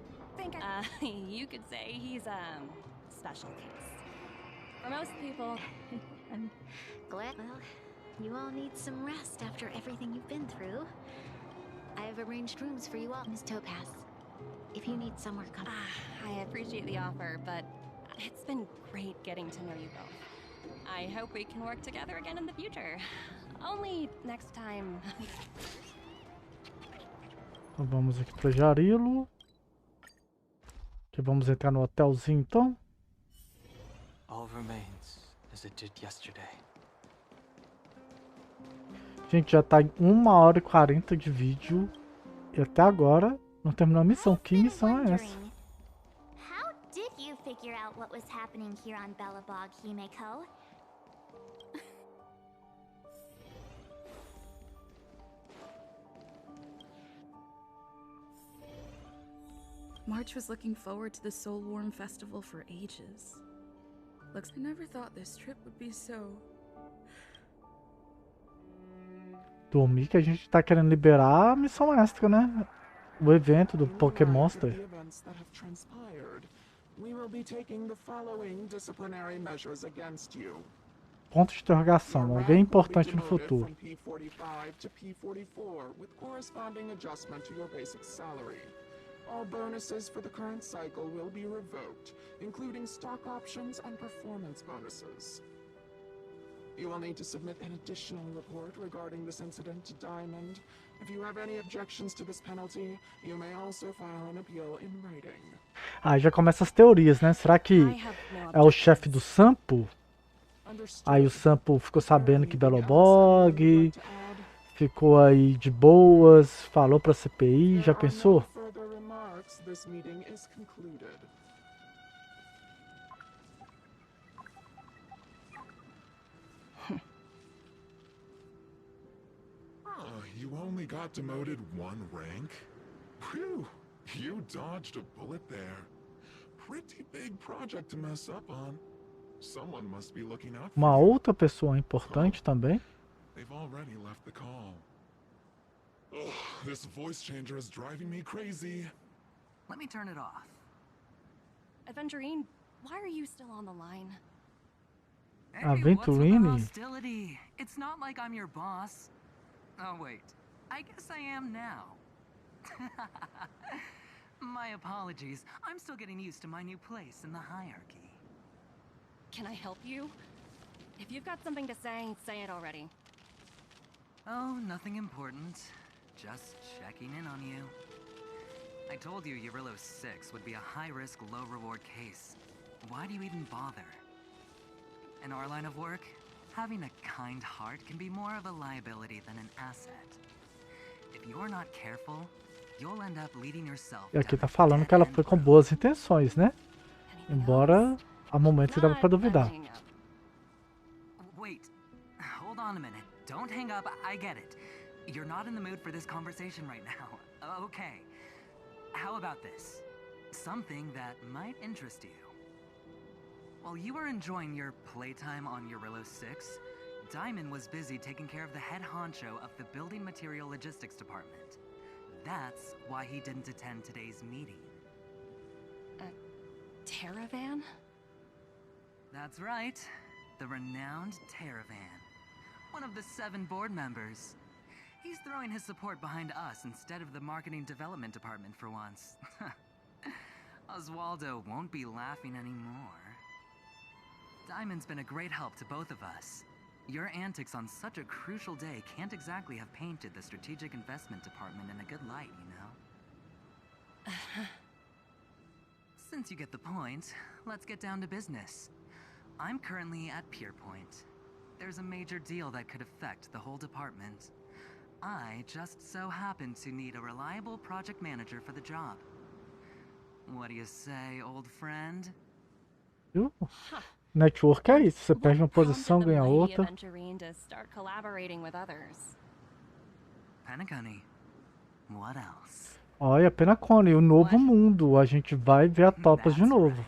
think you You could say he's a special case. For most people, I'm glad. Well, you all need some rest after everything you've been through. I have arranged rooms for you all, Miss Topaz. If you need somewhere comfortable. I appreciate the offer, but it's been great getting to know you both. I hope we can work together again in the future. Only next time. Então vamos aqui para Jarilo. Que vamos entrar no hotelzinho então. All remains as it did yesterday. Gente, já tá em 1h40 de vídeo. E até agora não terminou a missão. Que missão é essa? How did you figure out what was happening here on Belobog, Himeko? March was looking forward to the Soul Warm Festival for ages. Looks, I never thought this trip would be so... Dormir que a gente tá querendo liberar a missão extra, né? O evento do Pokémonster. We will be taking the following disciplinary measures against you. Ponto de interrogação. Alguém importante no futuro. P45 to P44 with corresponding adjustment to your basic salary. All bonuses for the current cycle will be revoked, including stock options and performance bonuses. You will need to submit an additional report regarding this incident to Diamond. If you have any objections to this penalty, you may also file an appeal in writing. Aí já começa as teorias, né? Será que é o chefe do Sampo? Aí o Sampo ficou sabendo que Belobog, ficou aí de boas, falou pra CPI, já pensou? This meeting is concluded. You only got demoted 1 rank? Phew, you dodged a bullet there. Pretty big project to mess up on. Someone must be looking out for Uma you. outra pessoa importante também. They've already left the call. Ugh, this voice changer is driving me crazy. Let me turn it off. Aventurine, why are you still on the line? Hey, what's with the Aventurine? hostility? It's not like I'm your boss. Oh wait, I guess I am now. My apologies. I'm still getting used to my new place in the hierarchy. Can I help you? If you've got something to say it already. Oh, nothing important. Just checking in on you. I told you Eurillo 6 would be a high-risk, low-reward case. Why do you even bother? In our line of work, having a kind heart can be more of a liability than an asset. If you're not careful, you'll end up leading yourself. E aqui tá falando que ela foi com boas intenções, né? Embora há momentos que dava pra duvidar. Wait, hold on a minute. Don't hang up. I get it. You're not in the mood for this conversation right now. Okay. How about this? Something that might interest you. While you were enjoying your playtime on Eurillo 6, Diamond was busy taking care of the head honcho of the Building Material Logistics Department. That's why he didn't attend today's meeting. Terravan? That's right. The renowned Terravan. One of the 7 board members. He's throwing his support behind us instead of the Marketing Development Department for once. Oswaldo won't be laughing anymore. Diamond's been a great help to both of us. Your antics on such a crucial day can't exactly have painted the Strategic Investment Department in a good light, you know? Since you get the point, let's get down to business. I'm currently at Pierpoint. There's a major deal that could affect the whole department. I just so happen to need a reliable project manager for the job. What do you say, old friend? Network é isso, você perde uma posição, ganha outra. To start collaborating with others. Penacony. What else? Olha, Penacony, o novo mundo. A gente vai ver a Topaz de novo.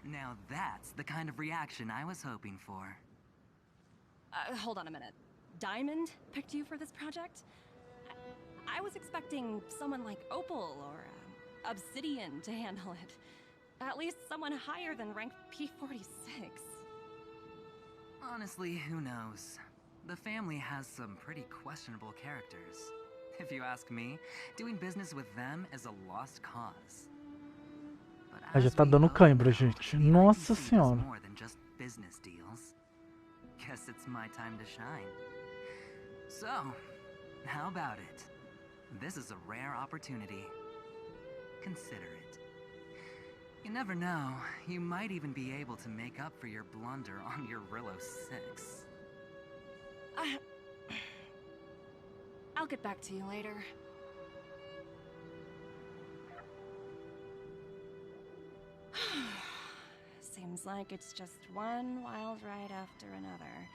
Now that's the kind of reaction I was hoping for. Hold on a minute. Diamond picked you for this project? I was expecting someone like Opal or Obsidian to handle it. At least someone higher than rank P46. Honestly, who knows? The family has some pretty questionable characters. If you ask me, doing business with them is a lost cause. Ah, já tá dando cãibra, gente. Nossa senhora. More than just business deals. Guess it's my time to shine. So, how about it? This is a rare opportunity. Consider it. You never know, you might even be able to make up for your blunder on your Rillo 6. I'll get back to you later. Seems like it's just one wild ride after another.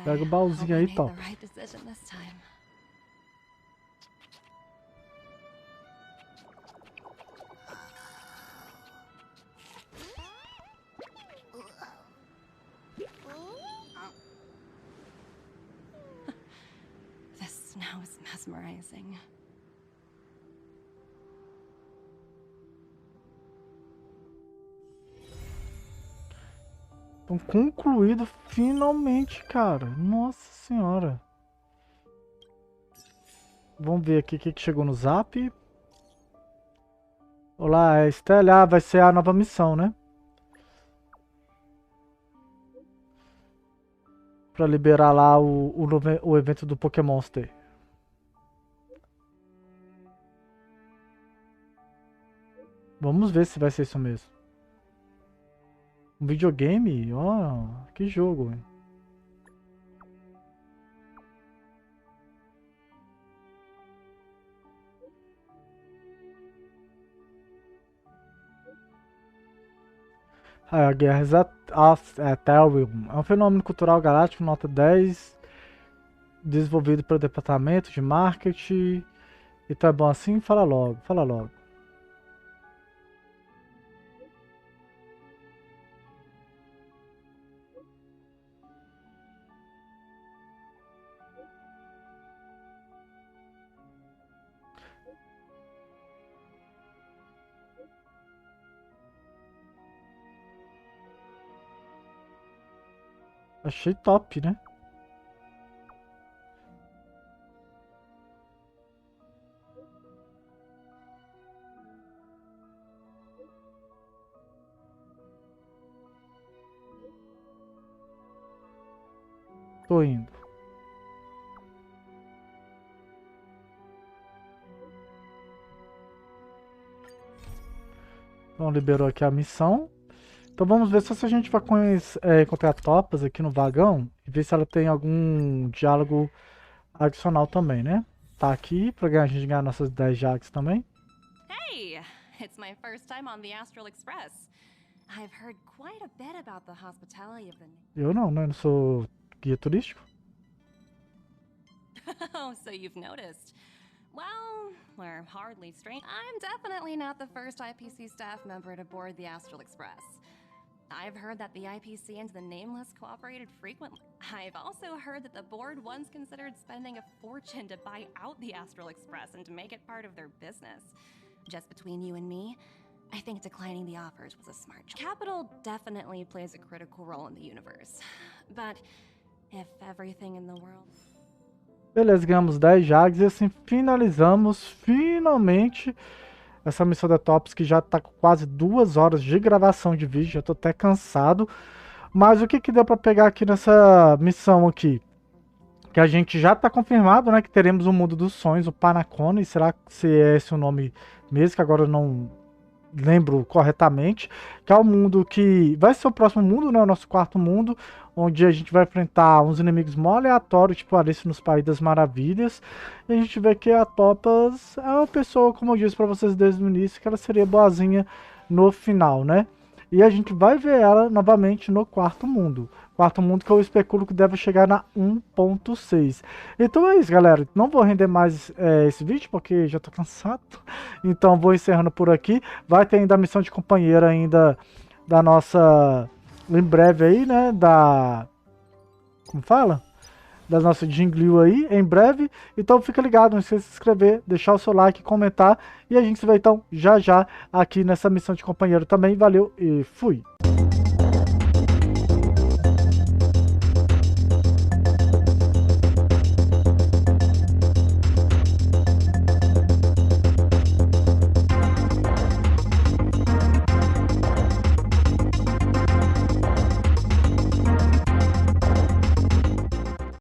Pega o baúzinho aí, top. This snow is mesmerizing. Então, concluído finalmente, cara. Nossa senhora. Vamos ver aqui o que chegou no zap. Olá, Estela. Vai ser a nova missão, né? Pra liberar lá o evento do Pokémonster. Vamos ver se vai ser isso mesmo. Um videogame? Ó, que jogo, hein? A Guerras Ethereum é um fenômeno cultural galáctico nota 10, desenvolvido pelo departamento de marketing. E tá bom assim? Fala logo, fala logo. Achei top, né? Tô indo. Então liberou aqui a missão. Então vamos ver se a gente vai encontrar Topaz aqui no vagão e ver se ela tem algum diálogo adicional também, né? Tá aqui pra a gente ganhar nossas 10 jags também. Hey, it's my first time on the Astral Express. I've heard quite a bit about the hospitality of the... Eu não, né? Eu não sou guia turístico. Oh, so you've noticed. Well, we're hardly strange. I'm definitely not the first IPC staff member to board the Astral Express. I've heard that the IPC and the Nameless cooperated frequently. I've also heard that the board once considered spending a fortune to buy out the Astral Express and to make it part of their business. Just between you and me, I think declining the offers was a smart choice. Capital definitely plays a critical role in the universe. But if everything in the world... Beleza, ganhamos 10 jags e assim finalizamos finalmente essa missão da Topaz, que já tá com quase 2 horas de gravação de vídeo, já tô até cansado. Mas o que deu pra pegar aqui nessa missão aqui? Que a gente já tá confirmado, né, que teremos o Mundo dos Sonhos, o Panacone, será que é esse o nome mesmo, que agora eu não lembro corretamente, que é o mundo que vai ser o próximo mundo, né, o nosso quarto mundo, onde a gente vai enfrentar uns inimigos mó aleatórios, tipo Alice nos País das Maravilhas, e a gente vê que a Topaz é uma pessoa, como eu disse pra vocês desde o início, que ela seria boazinha no final, né? E a gente vai ver ela novamente no quarto mundo. Quarto mundo que eu especulo que deve chegar na 1.6. Então é isso, galera. Não vou render mais esse vídeo, porque já tô cansado. Então vou encerrando por aqui. Vai ter ainda a missão de companheira ainda da nossa... Em breve aí, né? como fala? Da nossa jingle aí, em breve. Então fica ligado, não esqueça de se inscrever, deixar o seu like, comentar. E a gente se vê então já já aqui nessa missão de companheiro também. Valeu e fui!